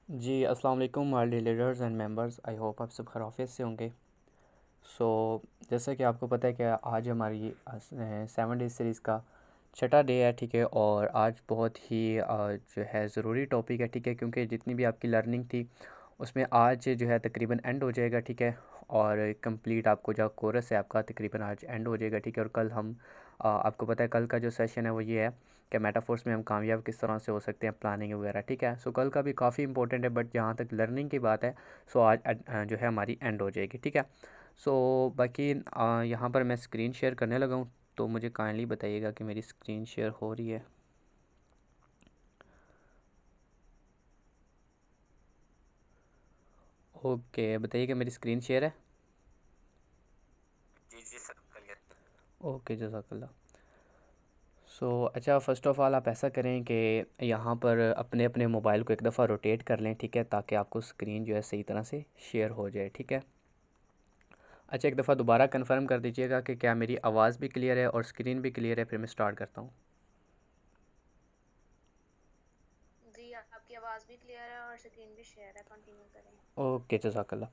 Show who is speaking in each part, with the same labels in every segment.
Speaker 1: जी अस्सलाम वालेकुम my leaders and members. I hope आप सब खैरियत से होंगे। सो जैसा कि आपको पता है कि आज हमारी 7 डेज सीरीज़ का छठा डे है, ठीक है। और आज बहुत ही जो है ज़रूरी टॉपिक है, ठीक है, क्योंकि जितनी भी आपकी लर्निंग थी उसमें आज जो है तकरीबन एंड हो जाएगा, ठीक है। और कंप्लीट आपको जो कोर्स है आपका तकरीबन आज एंड हो जाएगा, ठीक है। और कल हम आपको पता है कल का जो सेशन है वो ये है कि मेटाफोर्स में हम कामयाब किस तरह से हो सकते हैं, प्लानिंग वगैरह, ठीक है। सो कल का भी काफ़ी इंपॉर्टेंट है, बट जहाँ तक लर्निंग की बात है सो आज जो है हमारी एंड हो जाएगी, ठीक है। सो बाकी यहाँ पर मैं स्क्रीन शेयर करने लगा हूँ, तो मुझे काइंडली बताइएगा कि मेरी स्क्रीन शेयर हो रही है। ओके, बताइए कि मेरी स्क्रीन शेयर है।
Speaker 2: जी जी सर करिए।
Speaker 1: ओके, जज़ाकल्लाह। सो अच्छा, फ़र्स्ट ऑफ़ ऑल आप ऐसा करें कि यहाँ पर अपने अपने मोबाइल को एक दफ़ा रोटेट कर लें, ठीक है, ताकि आपको स्क्रीन जो है सही तरह से शेयर हो जाए, ठीक है। अच्छा, एक दफ़ा दोबारा कंफर्म कर दीजिएगा कि क्या मेरी आवाज़ भी क्लियर है और स्क्रीन भी क्लियर है, फिर मैं स्टार्ट करता हूँ।
Speaker 3: जी, आपकी आवाज़ भी क्लियर है और स्क्रीन भी शेयर है, कंटिन्यू करें।
Speaker 1: ओके, जज़ाकल्लाह।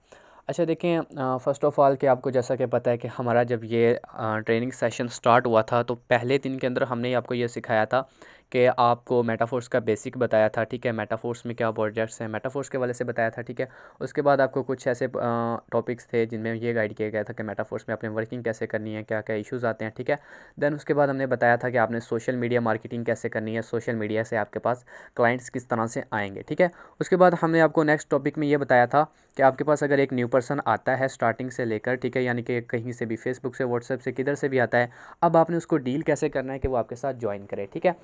Speaker 1: अच्छा देखें, फ़र्स्ट ऑफ़ ऑल कि आपको जैसा कि पता है कि हमारा जब ये ट्रेनिंग सेशन स्टार्ट हुआ था तो पहले दिन के अंदर हमने आपको ये सिखाया था कि आपको मेटाफोर्स का बेसिक बताया था, ठीक है। मेटाफोर्स में क्या ऑब्जेक्ट्स हैं, मेटाफोर्स के वाले से बताया था, ठीक है। उसके बाद आपको कुछ ऐसे टॉपिक्स थे जिनमें ये गाइड किया गया था कि मेटाफोर्स में आपने वर्किंग कैसे करनी है, क्या क्या इश्यूज़ आते हैं, ठीक है। देन उसके बाद हमने बताया था कि आपने सोशल मीडिया मार्केटिंग कैसे करनी है, सोशल मीडिया से आपके पास क्लाइंट्स किस तरह से आएंगे, ठीक है। उसके बाद हमने आपको नेक्स्ट टॉपिक में ये बताया था कि आपके पास अगर एक न्यू पर्सन आता है स्टार्टिंग से लेकर, ठीक है, यानी कि कहीं से भी फेसबुक से, व्हाट्सएप से, किधर से भी आता है, अब आपने उसको डील कैसे करना है कि वो आपके साथ ज्वाइन करे, ठीक है।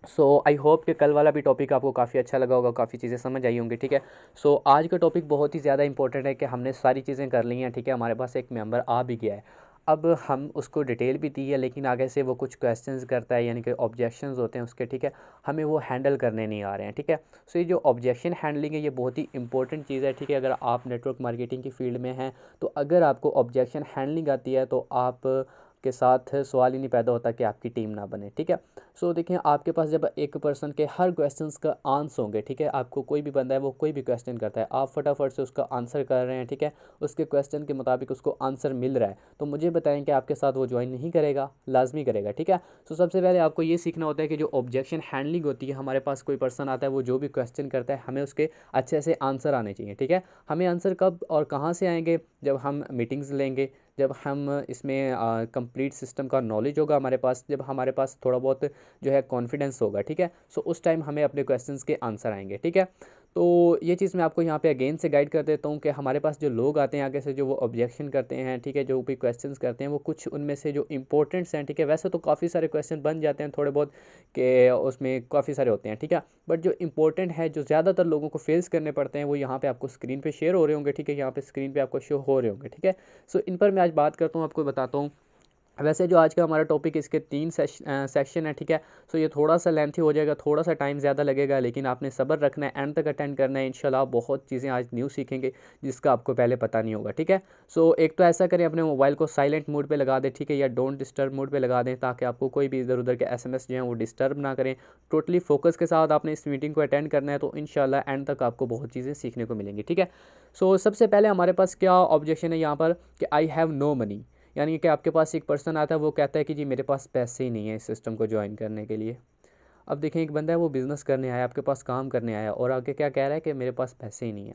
Speaker 1: सो आई होप कि कल वाला भी टॉपिक आपको काफ़ी अच्छा लगा होगा, काफ़ी चीज़ें समझ आई होंगी, ठीक है। सो आज का टॉपिक बहुत ही ज़्यादा इंपॉर्टेंट है कि हमने सारी चीज़ें कर ली हैं, ठीक है। हमारे पास एक मेंबर आ भी गया है, अब हम उसको डिटेल भी दी है, लेकिन आगे से वो कुछ क्वेश्चंस करता है, यानी कि ऑब्जेक्शंस होते हैं उसके, ठीक है। हमें वो हैंडल करने नहीं आ रहे हैं, ठीक है। सो ये जो ऑब्जेक्शन हैंडलिंग है ये बहुत ही इंपॉर्टेंट चीज़ है, ठीक है। अगर आप नेटवर्क मार्केटिंग की फील्ड में हैं तो अगर आपको ऑब्जेक्शन हैंडलिंग आती है तो आप के साथ सवाल ही नहीं पैदा होता कि आपकी टीम ना बने, ठीक है। सो देखिए, आपके पास जब एक पर्सन के हर क्वेश्चंस का आंसर होंगे, ठीक है, आपको कोई भी बंदा है वो कोई भी क्वेश्चन करता है, आप फटाफट से उसका आंसर कर रहे हैं, ठीक है, उसके क्वेश्चन के मुताबिक उसको आंसर मिल रहा है, तो मुझे बताएं कि आपके साथ वो ज्वाइन नहीं करेगा, लाजमी करेगा, ठीक है। सो सबसे पहले आपको ये सीखना होता है कि जो ऑब्जेक्शन हैंडलिंग होती है, हमारे पास कोई पर्सन आता है वो जो भी क्वेश्चन करता है हमें उसके अच्छे से आंसर आने चाहिए, ठीक है। हमें आंसर कब और कहाँ से आएंगे, जब हम मीटिंग्स लेंगे, जब हम इसमें कंप्लीट सिस्टम का नॉलेज होगा हमारे पास, जब हमारे पास थोड़ा बहुत जो है कॉन्फिडेंस होगा, ठीक है। सो उस टाइम हमें अपने क्वेश्चंस के आंसर आएंगे, ठीक है। तो ये चीज़ मैं आपको यहाँ पे अगेन से गाइड कर देता हूँ कि हमारे पास जो लोग आते हैं आगे से, जो वो ऑब्जेक्शन करते हैं, ठीक है, जो भी क्वेश्चंस करते हैं, वो कुछ उनमें से जो इंपॉर्टेंट्स हैं, ठीक है, वैसे तो काफ़ी सारे क्वेश्चन बन जाते हैं थोड़े बहुत कि उसमें काफ़ी सारे होते हैं, ठीक है। बट जो इंपॉर्टेंट है, जो ज़्यादातर लोगों को फेस करने पड़ते हैं, वो यहाँ पे आपको स्क्रीन पे शेयर हो रहे होंगे, ठीक है, यहाँ पे स्क्रीन पे आपको शो हो रहे होंगे, ठीक है। सो इन पर मैं आज बात करता हूँ, आपको बताता हूँ। वैसे जो आज का हमारा टॉपिक, इसके 3 सेक्शन है, ठीक है। सो ये थोड़ा सा लेंथी हो जाएगा, थोड़ा सा टाइम ज़्यादा लगेगा, लेकिन आपने सब्र रखना है, एंड तक अटेंड करना है, इंशाल्लाह बहुत चीज़ें आज न्यू सीखेंगे जिसका आपको पहले पता नहीं होगा, ठीक है। सो एक तो ऐसा करें, अपने मोबाइल को साइलेंट मोड पे लगा दें, ठीक है, या डोंट डिस्टर्ब मोड पे लगा दें, ताकि आपको कोई भी इधर उधर के एसएमएस जो हैं वो डिस्टर्ब ना करें। टोटली फोकस के साथ आपने इस मीटिंग को अटेंड करना है, तो इंशाल्लाह एंड तक आपको बहुत चीज़ें सीखने को मिलेंगी, ठीक है। सो सबसे पहले हमारे पास क्या ऑब्जेक्शन है यहाँ पर कि आई हैव नो मनी, यानी कि आपके पास एक पर्सन आता है, वो कहता है कि जी मेरे पास पैसे ही नहीं है इस सिस्टम को ज्वाइन करने के लिए। अब देखें, एक बंदा है वो बिज़नेस करने आया, आपके पास काम करने आया, और आगे क्या कह रहा है कि मेरे पास पैसे ही नहीं है।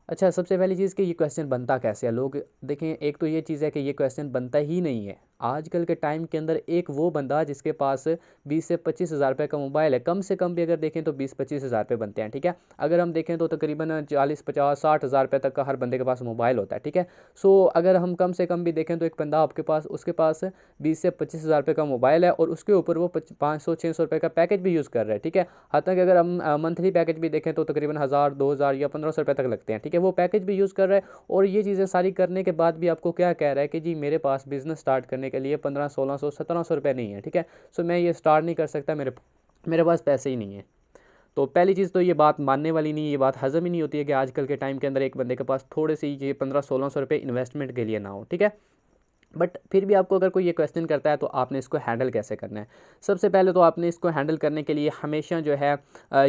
Speaker 1: अच्छा, सबसे पहली चीज़ कि ये क्वेश्चन बनता कैसे है, लोग देखें, एक तो ये चीज़ है कि ये क्वेश्चन बनता ही नहीं है। आजकल के टाइम के अंदर एक वो बंदा जिसके पास 20 से 25 हज़ार रुपये का मोबाइल है, कम से कम भी अगर देखें तो 20-25 हज़ार रुपये बनते हैं, ठीक है। अगर हम देखें तो तकरीबन 40-50-60 हज़ार रुपये तक का हर बंदे के पास मोबाइल होता है, ठीक है। सो अगर हम कम से कम भी देखें तो एक बंदा आपके पास, उसके पास 20 से 25 हज़ार रुपये का मोबाइल है, और उसके ऊपर वो 500-600 रुपये का पैकेज भी यूज़ कर रहा है, ठीक है। हालांकि अगर हम मंथली पैकेज भी देखें तो तकरीबन 1000, 2000 या 1500 रुपये तक लगते हैं, ठीक है, वो पैकेज भी यूज़ कर रहा है। और ये चीज़ें सारी करने के बाद भी आपको क्या कह रहा है कि जी मेरे पास बिज़नेस स्टार्ट करने के लिए 1500, 1600, 1700 रुपये नहीं है, ठीक है। सो मैं ये स्टार्ट नहीं कर सकता, मेरे मेरे पास पैसे ही नहीं है। तो पहली चीज़ तो ये बात मानने वाली नहीं है, ये बात हज़म ही नहीं होती है कि आजकल के टाइम के अंदर एक बंदे के पास थोड़े से ये 1500-1600 रुपये इन्वेस्टमेंट के लिए ना हो, ठीक है। बट फिर भी आपको अगर कोई ये क्वेश्चन करता है तो आपने इसको हैंडल कैसे करना है। सबसे पहले तो आपने इसको हैंडल करने के लिए हमेशा जो है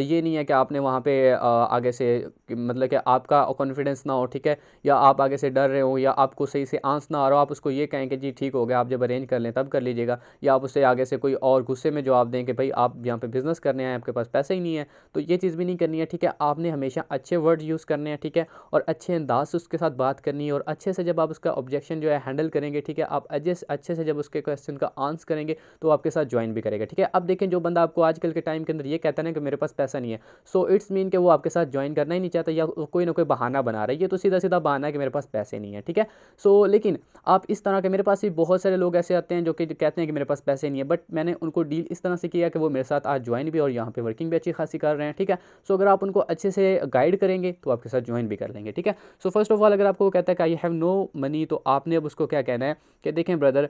Speaker 1: ये नहीं है कि आपने वहाँ पे आगे से मतलब कि आपका कॉन्फिडेंस ना हो, ठीक है, या आप आगे से डर रहे हो या आपको सही से आंसर ना आ रहा हो, आप उसको ये कहें कि जी ठीक हो गया, आप जब अरेंज कर लें तब कर लीजिएगा, या आप उससे आगे से कोई और गुस्से में जवाब दें कि भाई आप यहाँ पे बिजनेस करने आए, आपके पास पैसे ही नहीं है। तो ये चीज़ भी नहीं करनी है, ठीक है। आपने हमेशा अच्छे वर्ड यूज़ करने हैं, ठीक है, और अच्छे अंदाज से उसके साथ बात करनी है, और अच्छे से जब आप उसका ऑब्जेक्शन जो है हैंडल करेंगे, ठीक है, आप अच्छे से जब उसके क्वेश्चन का आंसर करेंगे तो आपके साथ ज्वाइन भी करेगा, ठीक है। अब देखें, जो बंदा आपको आजकल के टाइम के अंदर ये कहता है ना कि मेरे पास पैसा नहीं है, सो इट्स मीन कि वो आपके साथ ज्वाइन करना ही नहीं चाहता, या कोई ना कोई बहाना बना रहा है। ये तो सीधा सीधा बहाना है कि मेरे पास पैसे नहीं है, ठीक है। सो लेकिन आप इस तरह के, मेरे पास भी बहुत सारे लोग ऐसे आते हैं जो कि कहते हैं कि मेरे पास पैसे नहीं है, बट मैंने उनको डील इस तरह से किया कि वो मेरे साथ आज ज्वाइन भी और यहाँ पे वर्किंग भी अच्छी खासी कर रहे हैं, ठीक है। सो अगर आप उनको अच्छे से गाइड करेंगे तो आपके साथ ज्वाइन भी कर लेंगे, ठीक है। सो फर्स्ट ऑफ ऑल, अगर आपको वो कहता है कि आई हैव नो मनी, तो आपने अब उसको क्या कहना है कि देखें ब्रदर,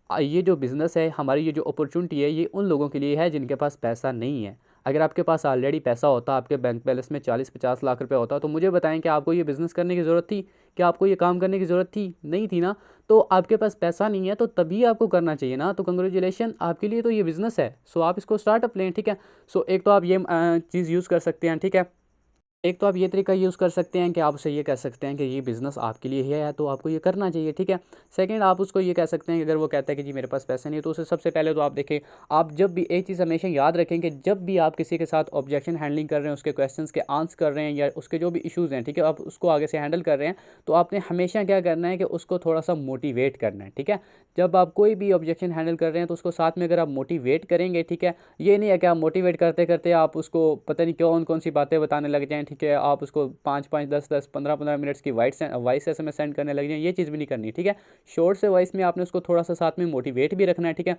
Speaker 1: ये जो बिज़नेस है, हमारी ये जो अपॉर्चुनिटी है, ये उन लोगों के लिए है जिनके पास पैसा नहीं है। अगर आपके पास ऑलरेडी पैसा होता, आपके बैंक बैलेंस में 40-50 लाख रुपए होता, तो मुझे बताएं कि आपको ये बिज़नेस करने की ज़रूरत थी? क्या आपको ये काम करने की ज़रूरत थी? नहीं थी ना। तो आपके पास पैसा नहीं है तो तभी आपको करना चाहिए ना। तो कंग्रेचुलेशन, आपके लिए तो ये बिज़नेस है। सो आप इसको स्टार्टअप लें, ठीक है। सो एक तो आप ये चीज़ यूज़ कर सकते हैं, ठीक है। एक तो आप ये तरीका यूज़ कर सकते हैं कि आप उसे ये कह सकते हैं कि ये बिज़नेस आपके लिए ही है तो आपको ये करना चाहिए, ठीक है। सेकंड, आप उसको ये कह सकते हैं कि अगर वो कहता है कि जी मेरे पास पैसे नहीं है, तो उसे सबसे पहले तो आप देखें, आप जब भी एक चीज़ हमेशा याद रखें कि जब भी आप किसी के साथ ऑब्जेक्शन हैंडलिंग कर रहे हैं, उसके क्वेश्चंस के आंसर कर रहे हैं या उसके जो भी इश्यूज़ हैं, ठीक है, आप उसको आगे से हैंडल कर रहे हैं, तो आपने हमेशा क्या करना है कि उसको थोड़ा सा मोटिवेट करना है, ठीक है। जब आप कोई भी ऑब्जेक्शन हैंडल कर रहे हैं तो उसको साथ में अगर आप मोटिवेट करेंगे, ठीक है, ये नहीं है कि आप मोटिवेट करते करते आप उसको पता नहीं कौन कौन सी बातें बताने लग जाएं, ठीक है, आप उसको 5-5 10-10 15-15 मिनट्स की वॉइस एसएमएस सेंड करने लग जाएं, ये चीज़ भी नहीं करनी, ठीक है। शॉर्ट से वॉइस में आपने उसको थोड़ा सा साथ में मोटिवेट भी रखना है, ठीक है।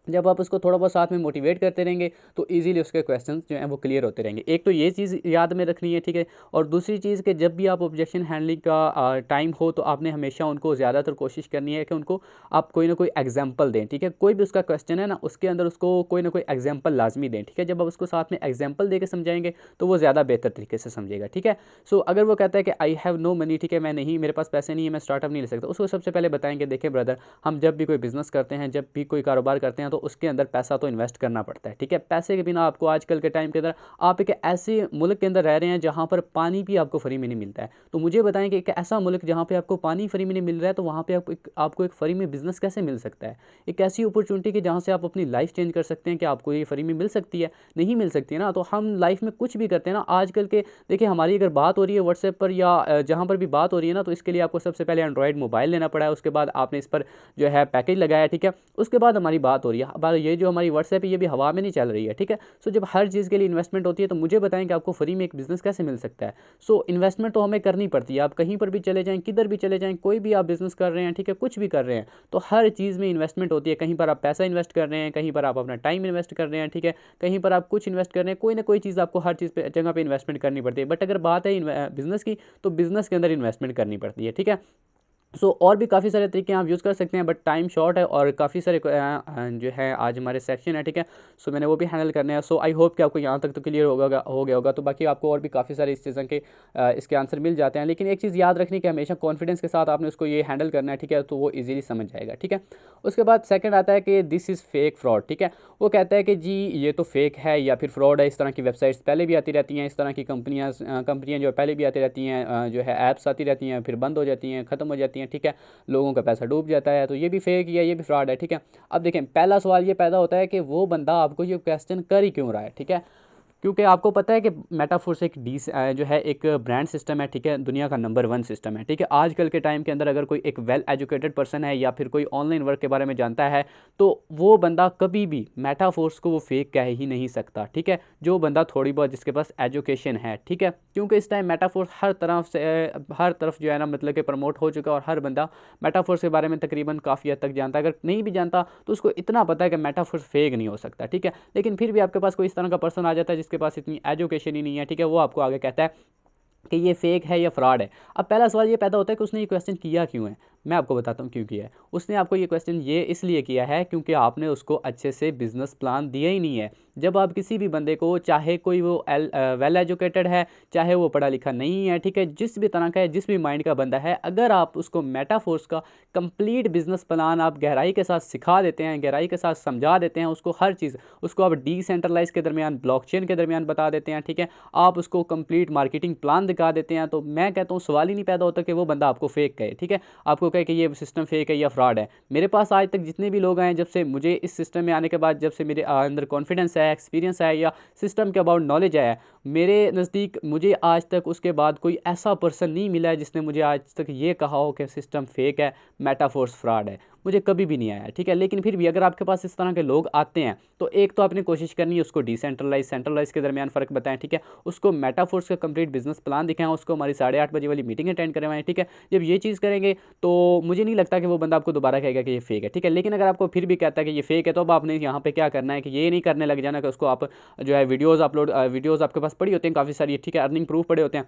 Speaker 1: जब आप उसको थोड़ा बहुत साथ में मोटिवेट करते रहेंगे तो इजीली उसके क्वेश्चंस जो हैं वो क्लियर होते रहेंगे। एक तो ये चीज़ याद में रखनी है, ठीक है। और दूसरी चीज़ कि जब भी आप ऑब्जेक्शन हैंडलिंग का टाइम हो तो आपने हमेशा उनको ज़्यादातर कोशिश करनी है कि उनको आप कोई ना कोई एग्जाम्पल दें, ठीक है। कोई भी उसका क्वेश्चन है ना, उसके अंदर उसको कोई ना कोई एग्जाम्पल लाजमी दें, ठीक है। जब आप उसको साथ में एग्जाम्पल दे के समझाएंगे तो वो ज़्यादा बेहतर तरीके से समझेगा, ठीक है। सो अगर वो कहता है कि आई हैव नो मनी, ठीक है, मैं नहीं, मेरे पास पैसे नहीं है, मैं स्टार्टअप नहीं ले सकता, उसको सबसे पहले बताएंगे देखें ब्रदर, हम जब भी कोई बिजनेस करते हैं, जब भी कोई कारोबार करते हैं, तो उसके अंदर पैसा तो इन्वेस्ट करना पड़ता है, ठीक है। पैसे के बिना आपको आजकल के टाइम के अंदर, आप एक ऐसे मुल्क के अंदर रह रहे हैं जहाँ पर पानी भी आपको फ्री में नहीं मिलता है, तो मुझे बताएं कि एक ऐसा मुल्क जहाँ पे आपको पानी फ्री में नहीं मिल रहा है, तो वहाँ पे आपको एक फ्री में बिजनेस कैसे मिल सकता है? एक ऐसी अपॉर्चुनिटी कि जहाँ से आप अपनी लाइफ चेंज कर सकते हैं, कि आपको ये फ्री में मिल सकती है? नहीं मिल सकती है ना। तो हम लाइफ में कुछ भी करते हैं ना आजकल के, देखिए हमारी अगर बात हो रही है व्हाट्सएप पर या जहाँ पर भी बात हो रही है ना, तो इसके लिए आपको सबसे पहले एंड्रॉयड मोबाइल लेना पड़ा है, उसके बाद आपने इस पर जो है पैकेज लगाया, ठीक है, उसके बाद हमारी बात हो रही है। अब ये जो हमारी व्हाट्सएप है ये भी हवा में नहीं चल रही है, ठीक है। सो जब हर चीज़ के लिए इन्वेस्टमेंट होती है तो मुझे बताएं कि आपको फ्री में एक बिजनेस कैसे मिल सकता है? सो इन्वेस्टमेंट तो हमें करनी पड़ती है। आप कहीं पर भी चले जाएं, किधर भी चले जाएं, कोई भी आप बिजनेस कर रहे हैं, ठीक है, कुछ भी कर रहे हैं, तो हर चीज़ में इन्वेस्टमेंट होती है। कहीं पर आप पैसा इन्वेस्ट कर रहे हैं, कहीं पर आप अपना टाइम इन्वेस्ट कर रहे हैं, ठीक है, कहीं पर आप कुछ इन्वेस्ट कर रहे हैं, कोई ना कोई चीज़ आपको हर चीज़ पे जगह पे इन्वेस्टमेंट करनी पड़ती है। बट अगर बात है बिजनेस की, तो बिजनेस के अंदर इन्वेस्टमेंट करनी पड़ती है, ठीक है। सो और भी काफ़ी सारे तरीके आप यूज़ कर सकते हैं, बट टाइम शॉर्ट है और काफ़ी सारे जो है आज हमारे सेक्शन है, ठीक है। सो मैंने वो भी हैंडल करने हैं। सो आई होप कि आपको यहाँ तक तो क्लियर हो गया होगा। तो बाकी आपको और भी काफ़ी सारे इस चीज़ के इसके आंसर मिल जाते हैं, लेकिन एक चीज़ याद रखनी कि हमेशा कॉन्फिडेंस के साथ आपने उसको ये हैंडल करना है, ठीक है, तो वो ईजिली समझ जाएगा, ठीक है। उसके बाद सेकंड आता है कि दिस इज़ फेक फ्रॉड, ठीक है। वो कहता है कि जी ये तो फेक है या फिर फ्रॉड है। इस तरह की वेबसाइट्स पहले भी आती रहती हैं, इस तरह की कंपनियाँ जो पहले भी आती रहती हैं, जो है ऐप्स आती रहती हैं, फिर बंद हो जाती हैं, ख़त्म हो जाती हैं, ठीक है, लोगों का पैसा डूब जाता है। तो ये भी फेक है, ये भी फ्रॉड है, ठीक है। अब देखें, पहला सवाल ये पैदा होता है कि वो बंदा आपको ये क्वेश्चन कर ही क्यों रहा है, ठीक है। क्योंकि आपको पता है कि मेटाफोर्स जो है एक ब्रांड सिस्टम है, ठीक है, दुनिया का नंबर 1 सिस्टम है, ठीक है। आजकल के टाइम के अंदर अगर कोई एक वेल एजुकेटेड पर्सन है या फिर कोई ऑनलाइन वर्क के बारे में जानता है, तो वो बंदा कभी भी मेटाफोर्स को वो फेक कह ही नहीं सकता, ठीक है। जो बंदा थोड़ी बहुत जिसके पास एजुकेशन है, ठीक है, क्योंकि इस टाइम मेटाफोर्स हर तरफ जो है ना, मतलब कि प्रमोट हो चुका है, और हर बंदा मेटाफोर्स के बारे में तकरीबन काफ़ी हद तक जानता है। अगर नहीं भी जानता तो उसको इतना पता है कि मेटाफोर्स फेक नहीं हो सकता, ठीक है। लेकिन फिर भी आपके पास कोई इस तरह का पर्सन आ जाता है जिसके पास इतनी एजुकेशन ही नहीं है, ठीक है, वो आपको आगे कहता है कि ये फेक है या फ्रॉड है। अब पहला सवाल ये पैदा होता है कि उसने ये क्वेश्चन किया क्यों है। मैं आपको बताता हूँ क्यों किया है। उसने आपको ये क्वेश्चन ये इसलिए किया है क्योंकि आपने उसको अच्छे से बिजनेस प्लान दिया ही नहीं है। जब आप किसी भी बंदे को, चाहे कोई वो वेल एजुकेटेड है, चाहे वो पढ़ा लिखा नहीं है, ठीक है, जिस भी तरह का है, जिस भी माइंड का बंदा है, अगर आप उसको मेटाफोर्स का कंप्लीट बिजनेस प्लान आप गहराई के साथ सिखा देते हैं, गहराई के साथ समझा देते हैं उसको, हर चीज़ उसको आप डिसेंट्रलाइज के दरमियान, ब्लॉकचेन के दरमियान बता देते हैं, ठीक है, आप उसको कंप्लीट मार्केटिंग प्लान दिखा देते हैं, तो मैं कहता हूँ सवाल ही नहीं पैदा होता कि वो बंदा आपको फेक कहे, ठीक है, आपको कहे कि ये सिस्टम फेक है या फ्रॉड है। मेरे पास आज तक जितने भी लोग आए, जब से मुझे इस सिस्टम में आने के बाद, जब से मेरे अंदर कॉन्फिडेंस आया, एक्सपीरियंस आया, या सिस्टम के अबाउट नॉलेज आया, मेरे नज़दीक मुझे आज तक उसके बाद कोई ऐसा पर्सन नहीं मिला है जिसने मुझे आज तक ये कहा हो कि सिस्टम फेक है, मेटाफोर्स फ्रॉड है। मुझे कभी भी नहीं आया, ठीक है। लेकिन फिर भी अगर आपके पास इस तरह के लोग आते हैं तो एक तो आपने कोशिश करनी है उसको डिसेंट्रलाइज, सेंट्रलाइज के दरमियान फ़र्क बताएं, ठीक है, उसको मेटाफोर्स का कंप्लीट बिजनेस प्लान दिखाएं, उसको हमारी 8:30 वाली मीटिंग अटेंड करवाएं, ठीक है। जब ये चीज़ करेंगे तो मुझे नहीं लगता कि वो बंदा आपको दोबारा कहेगा कि ये फेक है, ठीक है। लेकिन अगर आपको फिर भी कहता है कि ये फेक है, तो अब आपने यहाँ पे क्या करना है कि ये नहीं करने लग जाना कि उसको आप जो है वीडियोज़ आपके पास पड़ी होती हैं काफ़ी सारी, ठीक है, अर्निंग प्रूफ पड़े होते हैं,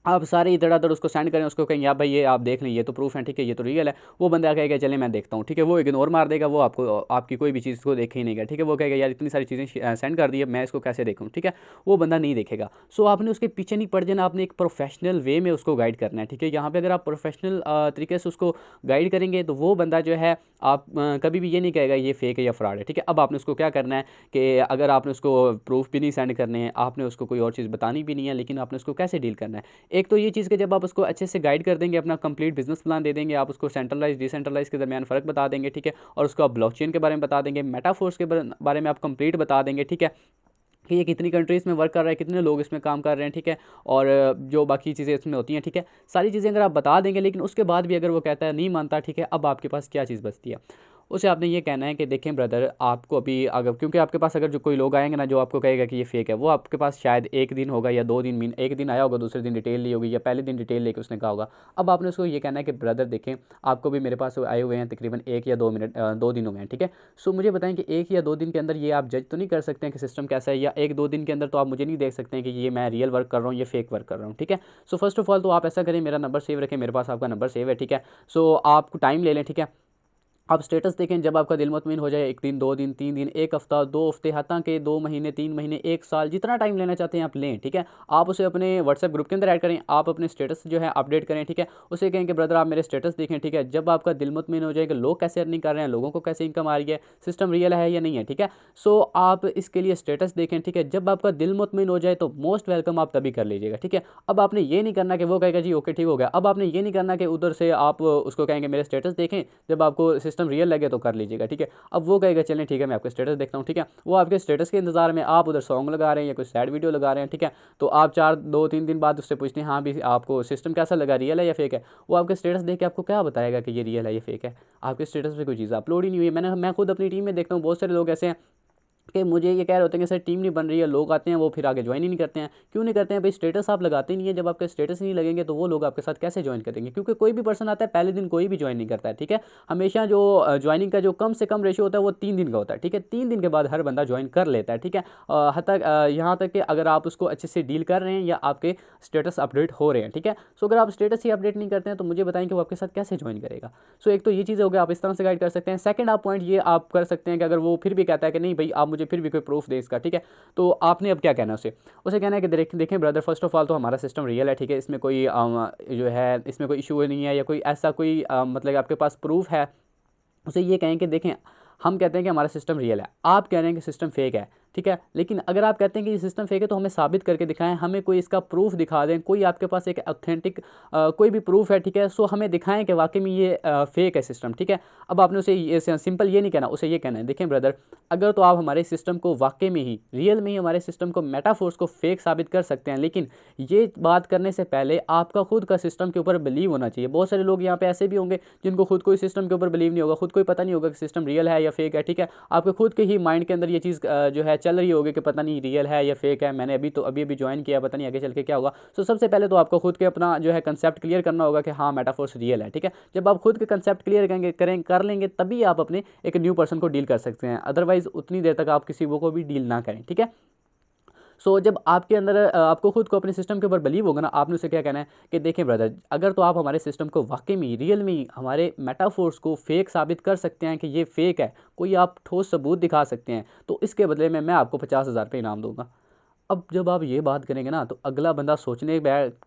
Speaker 1: आप सारे इधर-उधर उसको सेंड करें, उसको कहेंगे, आप भाई ये आप देख लें, ये तो प्रूफ है, ठीक है, ये तो रियल है। वो बंदा कहेगा चलें मैं देखता हूँ, ठीक है, वो इग्नोर मार देगा, वो आपको आपकी कोई भी चीज़ को देखे ही नहीं गया, ठीक है, वो कहेगा यार इतनी सारी चीज़ें सेंड कर दी है, मैं इसको कैसे देखूँ, ठीक है, वो बंदा नहीं देखेगा। सो आपने उसके पीछे नहीं पड़ जाना, आपने एक प्रोफेशनल वे में उसको गाइड करना है, ठीक है। यहाँ पे अगर आप प्रोफेशनल तरीके से उसको गाइड करेंगे तो वो बंदा जो है आप कभी भी ये नहीं कहेगा ये फेक है या फ्रॉड है, ठीक है। अब आपने उसको क्या करना है कि अगर आपने उसको प्रूफ भी नहीं सेंड करने हैं, आपने उसको कोई और चीज़ बतानी भी नहीं है, लेकिन आपने उसको कैसे डील करना है। एक तो ये चीज़ कि जब आप उसको अच्छे से गाइड कर देंगे, अपना कंप्लीट बिजनेस प्लान दे देंगे, आप उसको सेंट्रलाइज डिसेंट्रलाइज के दरमियान फ़र्क बता देंगे, ठीक है, और उसको आप ब्लॉकचेन के बारे में बता देंगे, मेटाफोर्स के बारे में आप कंप्लीट बता देंगे, ठीक है, कि ये कितनी कंट्रीज़ में वर्क कर रहा है, कितने लोग इसमें काम कर रहे हैं, ठीक है, और जो बाकी चीज़ें इसमें होती हैं, ठीक है, सारी चीज़ें अगर आप बता देंगे, लेकिन उसके बाद भी अगर वो कहता है नहीं मानता, ठीक है, अब आपके पास क्या चीज़ बचती है। उसे आपने ये कहना है कि देखें ब्रदर, आपको अभी अगर, क्योंकि आपके पास अगर जो कोई लोग आएंगे ना जो आपको कहेगा कि ये फेक है, वो आपके पास शायद एक दिन होगा या 2 दिन, एक दिन आया होगा, दूसरे दिन डिटेल ली होगी, या पहले दिन डिटेल लेके उसने कहा होगा। अब आपने उसको ये कहना है कि ब्रदर देखें, आपको भी मेरे पास आए हुए हैं तकरीबन 1 या 2 दिन हो गए हैं, ठीक है। सो मुझे बताएं कि 1 या 2 दिन के अंदर ये आप जज तो नहीं कर सकते हैं कि सिस्टम कैसा है, या 1-2 दिन के अंदर तो आप मुझे नहीं देख सकते हैं कि ये मैं रियल वर्क कर रहा हूँ, ये फेक वर्क कर रहा हूँ, ठीक है। सो फर्स्ट ऑफ ऑल तो आप ऐसा करें, मेरा नंबर सेव रखें, मेरे पास आपका नंबर सेव है, ठीक है। सो आप टाइम ले लें, ठीक है, आप स्टेटस देखें, जब आपका दिल मुतमिन हो जाए, 1 दिन, 2 दिन, 3 दिन, 1 हफ्ता, 2 हफ्ते, हता के 2 महीने, 3 महीने, 1 साल, जितना टाइम लेना चाहते हैं आप लें, ठीक है। आप उसे अपने व्हाट्सएप ग्रुप के अंदर ऐड करें, आप अपने स्टेटस जो है अपडेट करें, ठीक है। उसे कहें कि ब्रदर आप मेरे स्टेटस देखें, ठीक है। जब आपका दिल मुतमिन हो जाएगा, लोग कैसे अर्निंग कर रहे हैं, लोगों को कैसे इनकम आ रही है, सिस्टम रियल है या नहीं है, ठीक है। सो आप इसके लिए स्टेटस देखें, ठीक है। जब आपका दिल मुतमिन हो जाए तो मोस्ट वेलकम आप तभी कर लीजिएगा, ठीक है। अब आपने ये नहीं करना कि वो कहेगा जी ओके ठीक हो गया, अब आपने ये नहीं करना कि उधर से आप उसको कहेंगे मेरे स्टेटस देखें, जब आपको सिस्टम रियल लगे तो कर लीजिएगा, ठीक है। अब वो कहेगा चलें ठीक है मैं आपके स्टेटस देखता हूँ, ठीक है, वो आपके स्टेटस के इंतजार में, आप उधर सॉन्ग लगा रहे हैं या कोई सैड वीडियो लगा रहे हैं, ठीक है, तो आप 2-3 दिन बाद उससे पूछते हैं हाँ भी आपको सिस्टम कैसा लगा, रियल है या फेक है। वो आपके स्टेटस देख के आपको क्या बताएगा कि ये रियल है या फेक है। आपके स्टेटस पे कोई चीज़ अपलोड ही नहीं हुई है। मैं खुद अपनी टीम में देखता हूँ, बहुत सारे लोग ऐसे हैं कि मुझे ये कह रहे होते हैं कि सर टीम नहीं बन रही है, लोग आते हैं वो फिर आगे ज्वाइन ही नहीं करते हैं। क्यों नहीं करते हैं भाई, स्टेटस आप लगाते नहीं है, जब आपके स्टेटस नहीं लगेंगे तो वो लोग आपके साथ कैसे ज्वाइन करेंगे, क्योंकि कोई भी पर्सन आता है पहले दिन कोई भी ज्वाइन नहीं करता है, ठीक है। हमेशा जो ज्वाइनिंग का जो कम से कम रेशियो होता है वो 3 दिन का होता है, ठीक है। 3 दिन के बाद हर बंदा ज्वाइन कर लेता है, ठीक है। यहाँ तक कि अगर आप उसको अच्छे से डील कर रहे हैं या आपके स्टेटस अपडेट हो रहे हैं, ठीक है। सो अगर आप स्टेटस ही अपडेट नहीं करते हैं तो मुझे बताएं कि वो आपके साथ कैसे ज्वाइन करेगा। सो एक तो ये चीज़ हो गई, आप इस तरह से गाइड कर सकते हैं। सेकंड आप पॉइंट ये आप कर सकते हैं कि अगर वो फिर भी कहता है कि नहीं भाई आप मुझे फिर भी कोई प्रूफ दे इसका, ठीक है, तो आपने अब क्या कहना है उसे कहना है कि देखें ब्रदर, फर्स्ट ऑफ ऑल तो हमारा सिस्टम रियल है, ठीक है, इसमें कोई जो है इसमें कोई इशू नहीं है, या कोई ऐसा कोई मतलब आपके पास प्रूफ है। उसे ये कहें कि देखें हम कहते हैं कि हमारा सिस्टम रियल है, आप कह रहे हैं कि सिस्टम फेक है, ठीक है। लेकिन अगर आप कहते हैं कि ये सिस्टम फेक है तो हमें साबित करके दिखाएं, हमें कोई इसका प्रूफ दिखा दें, कोई आपके पास एक ऑथेंटिक कोई भी प्रूफ है, ठीक है। सो हमें दिखाएं कि वाकई में ये फेक है सिस्टम, ठीक है। अब आपने उसे ये सिंपल ये नहीं कहना, उसे ये कहना है देखें ब्रदर, अगर तो आप हमारे सिस्टम को वाकई में ही रियल में ही हमारे सिस्टम को मेटाफोर्स को फेक साबित कर सकते हैं, लेकिन ये बात करने से पहले आपका खुद का सिस्टम के ऊपर बिलीव होना चाहिए। बहुत सारे लोग यहाँ पे ऐसे भी होंगे जिनको खुद कोई सिस्टम के ऊपर बिलीव नहीं होगा, खुद को ही पता नहीं होगा कि सिस्टम रियल है या फेक है, ठीक है। आपके खुद के ही माइंड के अंदर ये चीज़ जो है चल रही होगी कि पता नहीं रियल है या फेक है, मैंने अभी ज्वाइन किया, पता नहीं आगे चल के क्या होगा। सो सबसे पहले तो आपको खुद के अपना जो है कंसेप्ट क्लियर करना होगा कि हाँ मेटाफोर्स रियल है, ठीक है। जब आप खुद के कंसेप्ट क्लियर कर लेंगे तभी आप अपने एक न्यू पर्सन को डील कर सकते हैं, अदरवाइज उतनी देर तक आप किसी वो को भी डील ना करें, ठीक है। सो जब आपके अंदर आपको खुद को अपने सिस्टम के ऊपर बिलीव होगा ना, आपने उसे क्या कहना है कि देखें ब्रदर, अगर तो आप हमारे सिस्टम को वाकई में रियल में हमारे मेटाफोर्स को फेक साबित कर सकते हैं कि ये फेक है, कोई आप ठोस सबूत दिखा सकते हैं, तो इसके बदले में मैं आपको 50,000 रुपये इनाम दूंगा। अब जब आप ये बात करेंगे ना, तो अगला बंदा सोचने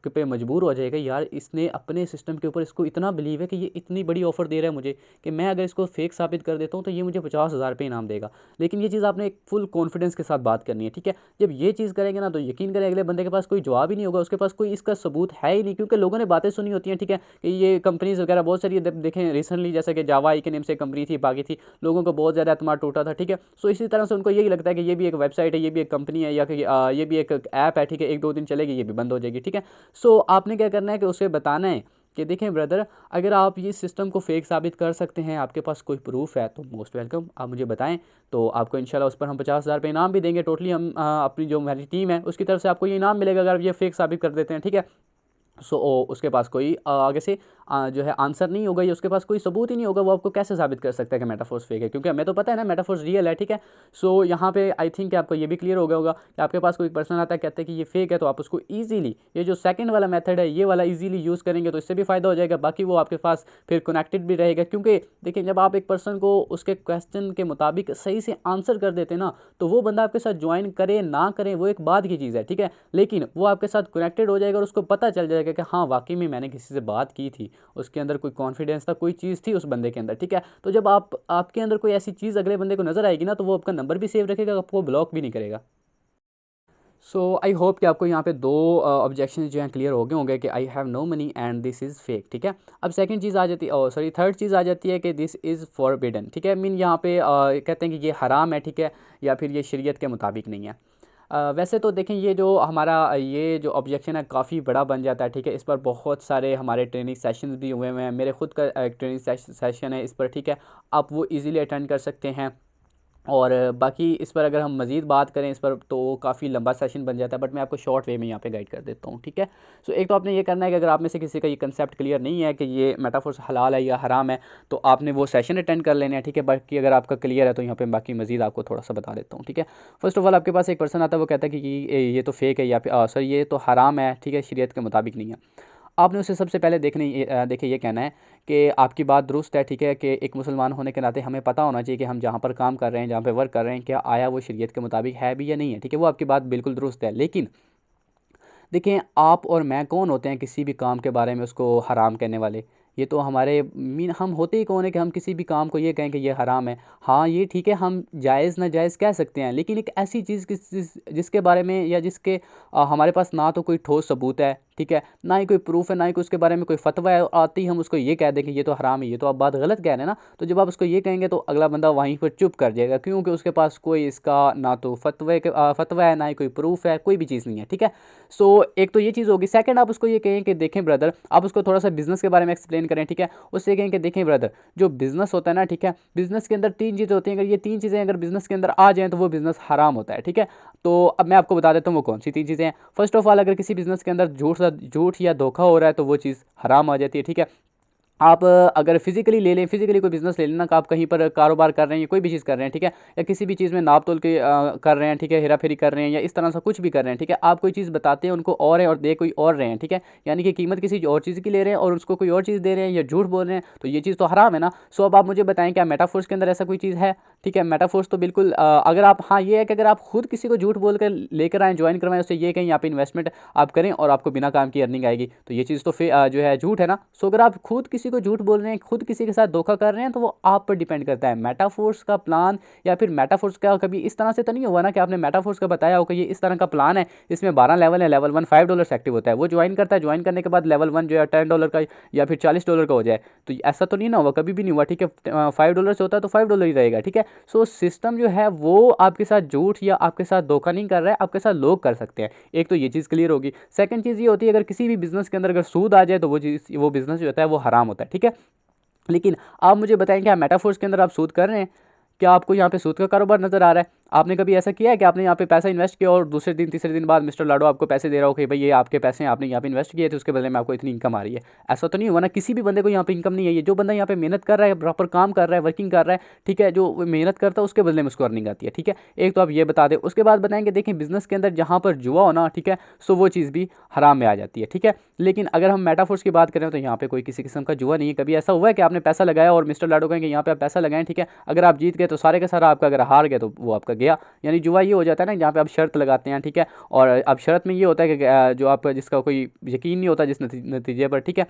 Speaker 1: पे मजबूर हो जाएगा, यार इसने अपने सिस्टम के ऊपर, इसको इतना बिलीव है कि ये इतनी बड़ी ऑफर दे रहा है मुझे कि मैं अगर इसको फेक साबित कर देता हूँ तो ये मुझे 50,000 रुपये इनाम देगा। लेकिन ये चीज़ आपने एक फुल कॉन्फिडेंस के साथ बात करनी है, ठीक है। जब ये चीज़ करेंगे ना, तो यकीन करें अगले बंदे के पास कोई जवाब ही नहीं होगा, उसके पास कोई इसका सबूत है ही नहीं, क्योंकि लोगों ने बातें सुनी होती हैं, ठीक है, कि ये कंपनीज वगैरह बहुत सारी देखें रिसेंटली, जैसे कि जावा आई के नेम से कंपनी थी, बाकी थी, लोगों को बहुत ज़्यादा एतमाद टूटा था, ठीक है। सो इसी तरह से उनको यही लगता है कि ये भी एक वेबसाइट है, ये भी एक कंपनी है, या कि ये भी एक ऐप है, ठीक है, 1-2 दिन चलेगी, ये भी बंद हो जाएगी, ठीक है। सो आपने क्या करना है कि उसे बताना है कि देखें ब्रदर, अगर आप ये सिस्टम को फेक साबित कर सकते हैं, आपके पास कोई प्रूफ है, तो मोस्ट वेलकम, आप मुझे बताएं, तो आपको इंशाल्लाह उस पर हम 50,000 रुपये इनाम भी देंगे। टोटली हम अपनी जो हमारी टीम है उसकी तरफ से आपको ये इनाम मिलेगा अगर आप ये फेक साबित कर देते हैं, ठीक है। सो उसके पास कोई आगे से जो है आंसर नहीं होगा, या उसके पास कोई सबूत ही नहीं होगा, वो आपको कैसे साबित कर सकता है कि मेटाफोर्स फेक है, क्योंकि हमें तो पता है ना मेटाफोर्स रियल है, ठीक है। सो यहाँ पे आई थिंक आपको ये भी क्लियर हो गया होगा कि आपके पास कोई पर्सन आता है, कहते हैं कि ये फेक है, तो आप उसको ईजिली, ये जो सेकंड वाला मेथड है, ये वाला ईजिली यूज़ करेंगे तो इससे भी फ़ायदा हो जाएगा, बाकी वो आपके पास फिर कनेक्टेड भी रहेगा। क्योंकि देखिए, जब आप एक पर्सन को उसके क्वेश्चन के मुताबिक सही से आंसर कर देते हैं ना, तो वो बंदा आपके साथ ज्वाइन करे ना करे वो एक बात की चीज़ है, ठीक है, लेकिन वो आपके साथ कनेक्टेड हो जाएगा और उसको पता चल जाएगा कि हाँ वाकई में मैंने किसी से बात की थी, उसके अंदर कोई कॉन्फिडेंस था, कोई चीज़ थी उस बंदे के अंदर, ठीक है। तो जब आपके अंदर कोई ऐसी चीज़ अगले बंदे को नजर आएगी ना, तो वो आपका नंबर भी सेव रखेगा, आपको ब्लॉक भी नहीं करेगा। सो आई होप कि आपको यहाँ पे दो ऑब्जेक्शन जो हैं क्लियर हो गए होंगे कि I have no money and this is fake, ठीक है। अब सेकंड चीज़ आ जाती है, सॉरी थर्ड चीज़ आ जाती है कि दिस इज़ फॉरबिडन, ठीक है। मीन यहाँ पे कहते हैं कि ये हराम है, ठीक है, या फिर ये शरीयत के मुताबिक नहीं है। वैसे तो देखें, ये जो हमारा ये जो ऑब्जेक्शन है काफ़ी बड़ा बन जाता है, ठीक है। इस पर बहुत सारे हमारे ट्रेनिंग सेशंस भी हुए हुए हैं, मेरे खुद का एक ट्रेनिंग सेशन है इस पर, ठीक है। आप वो इजीली अटेंड कर सकते हैं। और बाकी इस पर अगर हम मज़ीद बात करें इस पर, तो काफ़ी लंबा सेशन बन जाता है, बट मैं आपको शॉर्ट वे में यहाँ पे गाइड कर देता हूँ, ठीक है। सो एक तो आपने ये करना है कि अगर आप में से किसी का ये कंसेप्ट क्लियर नहीं है कि ये मेटाफोर्स हलाल है या हराम है, तो आपने वो सेशन अटेंड कर लेना है, ठीक है। बाकी अगर आपका क्लियर है तो यहाँ पे बाकी मज़ीद आपको थोड़ा सा बता देता हूँ, ठीक है। फर्स्ट ऑफ ऑल आपके पास एक पर्सन आता है, वो कहता है कि ये तो फेक है, या फिर सॉरी ये तो हराम है, ठीक है, शरीयत के मुताबिक नहीं है। आपने उसे सबसे पहले देखिए ये कहना है कि आपकी बात दुरुस्त है, ठीक है, कि एक मुसलमान होने के नाते हमें पता होना चाहिए कि हम जहाँ पर काम कर रहे हैं, जहाँ पे वर्क कर रहे हैं, क्या आया वो शरीयत के मुताबिक है भी या नहीं है, ठीक है। वो आपकी बात बिल्कुल दुरुस्त है, लेकिन देखें, आप और मैं कौन होते हैं किसी भी काम के बारे में उसको हराम कहने वाले। ये तो हमारे मीन हम होते ही कौन है कि हम किसी भी काम को ये कहें कि ये हराम है। हाँ ये ठीक है, हम जायज़ नाजायज़ कह सकते हैं, लेकिन एक ऐसी चीज़ जिसके बारे में या जिसके हमारे पास ना तो कोई ठोस सबूत है, ठीक है, ना ही कोई प्रूफ है, ना ही कोई उसके बारे में कोई फतवा है, आते ही हम उसको ये कह दें कि ये तो हराम है, ये तो आप बात गलत कह रहे हैं ना। तो जब आप उसको ये कहेंगे तो अगला बंदा वहीं पर चुप कर जाएगा, क्योंकि उसके पास कोई इसका ना तो फतवा है, ना ही कोई प्रूफ है, कोई भी चीज़ नहीं है, ठीक है। सो एक तो ये चीज़ होगी। सेकंड, आप उसको ये कहें कि देखें ब्रदर, आप उसको थोड़ा सा बिजनेस के बारे में एक्सप्लेन करें, ठीक है। उससे कहें कि देखें ब्रदर, जो बिजनेस होता है ना, ठीक है, बिजनेस के अंदर 3 चीज़ें होती हैं, अगर ये 3 चीज़ें अगर बिजनेस के अंदर आ जाएँ तो वो बिजनेस हराम होता है, ठीक है। तो अब मैं आपको बता देता हूँ वो कौन सी 3 चीज़ें हैं। फर्स्ट ऑफ ऑल, अगर किसी बिजनेस के अंदर झूठ या धोखा हो रहा है तो वो चीज़ हराम आ जाती है, ठीक है। आप अगर फिजिकली ले लें, फिजिकली कोई बिजनेस ले लेना, कि आप कहीं पर कारोबार कर रहे हैं या कोई भी चीज़ कर रहे हैं, ठीक है, या किसी भी चीज़ में नाप तोल के कर रहे हैं, ठीक है, हेरा फेरी कर रहे हैं, या इस तरह से कुछ भी कर रहे हैं, ठीक है। आप कोई चीज़ बताते हैं उनको और है और दे कोई और रहे हैं, ठीक है, यानी कि कीमत किसी और चीज़ की ले रहे हैं और उसको कोई और चीज़ दे रहे हैं या झूठ बोल रहे हैं, तो ये चीज़ तो हराम है ना। सो अब आप मुझे बताएं, क्या मेटाफोर्स के अंदर ऐसा कोई चीज़ है, ठीक है। मेटाफोर्स तो बिल्कुल अगर आप, हाँ ये है कि अगर आप खुद किसी को झूठ बोल कर लेकर आएँ, ज्वाइन करवाएं, उससे ये कहीं यहाँ पे इन्वेस्टमेंट आप करें और आपको बिना काम की अर्निंग आएगी, तो ये चीज़ तो फिर जो है झूठ है ना। सो अगर आप खुद किसी को झूठ बोल रहे हैं, खुद किसी के साथ धोखा कर रहे हैं, तो वो आप पर डिपेंड करता है। मेटाफोर्स का प्लान या फिर मेटाफोर्स का कभी इस तरह से तो नहीं हुआ ना कि आपने मेटाफोर्स का बताया हो कि ये इस तरह का प्लान है, इसमें 12 लेवल है, लेवल 1 $5 से एक्टिव होता है, वो ज्वाइन करता है, ज्वाइन करने के बाद लेवल 1 जो है $10 का या फिर $40 का हो जाए, तो ऐसा तो नहीं ना हुआ, कभी भी नहीं हुआ, ठीक है। $5 से होता है तो $5 ही रहेगा, ठीक है। सो सिस्टम जो है वो आपके साथ झूठ या आपके साथ धोखा नहीं कर रहा है, आपके साथ लोग कर सकते हैं। एक तो ये चीज़ क्लियर होगी। सेकंड चीज़ ये होती है, अगर किसी भी बिजनेस के अंदर अगर सूद आ जाए तो वो बिजनेस जो होता है वो हराम होता है, ठीक है। लेकिन आप मुझे बताएं, क्या मेटाफोर्स के अंदर आप सूद कर रहे हैं? क्या आपको यहाँ पे सूद का कारोबार नजर आ रहा है? आपने कभी ऐसा किया है कि आपने यहाँ पे पैसा इन्वेस्ट किया और दूसरे दिन तीसरे दिन बाद मिस्टर लाडो आपको पैसे दे रहा हो कि भाई ये आपके पैसे हैं, आपने यहाँ पे इन्वेस्ट किए थे, उसके बदले में आपको इतनी इनकम आ रही है? ऐसा तो नहीं हुआ ना, किसी भी बंदे को यहाँ पे इनकम नहीं है। ये जो बंदा यहाँ पे मेहनत कर रहा है, प्रॉपर काम कर रहा है, वर्किंग कर रहा है, ठीक है, जो मेहनत करता है उसके बदले में उसको अर्निंग आती है, ठीक है। एक तो आप ये बता दें, उसके बाद बताएंगे देखिए बिजनेस के अंदर जहाँ पर जुआ हो ना, ठीक है, सो वो चीज़ भी हराम में आ जाती है, ठीक है। लेकिन अगर हम मेटाफोर्स की बात करें तो यहाँ पे कोई किसी किस्म का जुआ नहीं है। कभी ऐसा हुआ है कि आपने पैसा लगाया और मिस्टर लाडो कहेंगे यहाँ पे आप पैसा लगाएं, ठीक है, अगर आप जीत गए तो सारे का सारा आपका, अगर हार गए तो वो आपका गया। यानी जुआ ये हो जाता है ना जहाँ पे आप शर्त लगाते हैं, ठीक है, और अब शर्त में ये होता है कि जो आपका जिसका कोई यकीन नहीं होता जिस नतीजे पर, ठीक है।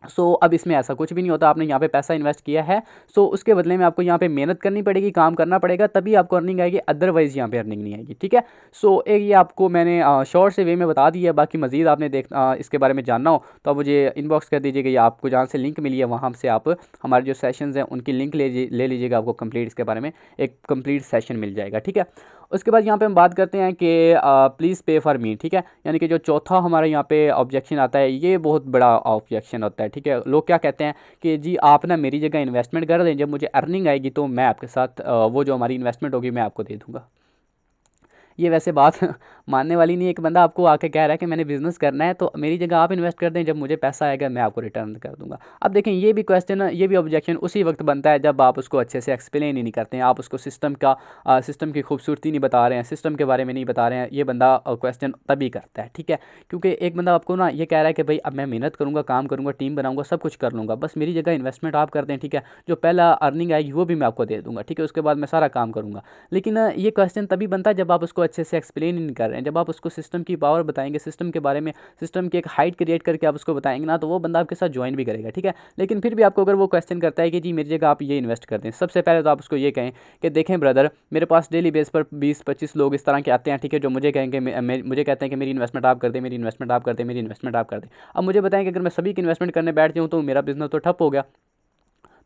Speaker 1: सो अब इसमें ऐसा कुछ भी नहीं होता। आपने यहाँ पे पैसा इन्वेस्ट किया है, सो उसके बदले में आपको यहाँ पे मेहनत करनी पड़ेगी, काम करना पड़ेगा, तभी आपको अर्निंग आएगी, अदरवाइज यहाँ पे अर्निंग नहीं आएगी, ठीक है। सो एक ये आपको मैंने शॉर्ट से वे में बता दिया है। बाकी मजीद आपने इसके बारे में जानना हो तो आप मुझे इनबॉक्स कर दीजिएगा, या आपको जहाँ से लिंक मिली है वहाँ से आप हमारे जो सेशंस हैं उनकी लिंक ले लीजिएगा, आपको कंप्लीट इसके बारे में एक कंप्लीट सेशन मिल जाएगा, ठीक है। उसके बाद यहाँ पे हम बात करते हैं कि प्लीज़ पे फॉर मी, ठीक है, यानी कि जो चौथा हमारा यहाँ पे ऑब्जेक्शन आता है, ये बहुत बड़ा ऑब्जेक्शन होता है, ठीक है। लोग क्या कहते हैं कि जी आप ना मेरी जगह इन्वेस्टमेंट कर दें, जब मुझे अर्निंग आएगी तो मैं आपके साथ वो जो हमारी इन्वेस्टमेंट होगी मैं आपको दे दूँगा। ये वैसे बात मानने वाली नहीं है। एक बंदा आपको आके कह रहा है कि मैंने बिजनेस करना है तो मेरी जगह आप इन्वेस्ट कर दें, जब मुझे पैसा आएगा मैं आपको रिटर्न कर दूंगा। अब देखें ये भी क्वेश्चन, ये भी ऑब्जेक्शन उसी वक्त बनता है जब आप उसको अच्छे से एक्सप्लेन ही नहीं करते हैं, आप उसको सिस्टम की खूबसूरती नहीं बता रहे हैं, सिस्टम के बारे में नहीं बता रहे हैं। ये बंदा क्वेश्चन तभी करता है, ठीक है, क्योंकि एक बंदा आपको ना ये कह रहा है कि भाई अब मैं मेहनत करूँगा, काम करूँगा, टीम बनाऊंगा, सब कुछ कर लूँगा, बस मेरी जगह इन्वेस्टमेंट आप कर दें, ठीक है, जो पहला अर्निंग आएगी वो भी मैं आपको दे दूँगा, ठीक है, उसके बाद मैं सारा काम करूँगा। लेकिन ये क्वेश्चन तभी बनता है जब आप उसको अच्छे से एक्सप्लेन नहीं कर रहे हैं, जब आप उसको सिस्टम की पावर बताएंगे, सिस्टम के बारे में, सिस्टम की एक हाइट क्रिएट करके आप उसको बताएंगे ना, तो वो बंदा आपके साथ ज्वाइन भी करेगा, ठीक है। लेकिन फिर भी आपको अगर वो क्वेश्चन करता है कि जी मेरी जगह आप ये इन्वेस्ट कर दें, सबसे पहले तो आप उसको ये कहें कि देखें ब्रदर, मेरे पास डेली बेस पर 20-25 लोग इस तरह के आते हैं, ठीक है, जो मुझे कहेंगे मुझे कहते हैं कि मेरी इन्वेस्टमेंट आप कर दें, मेरी इन्वेस्टमेंट आप कर दें, मेरी इन्वेस्टमेंट आप कर दें। अब मुझे बताएं कि अगर मैं सभी की इन्वेस्टमेंट करने बैठ जाऊँ तो मेरा बिजनेस तो ठप हो गया,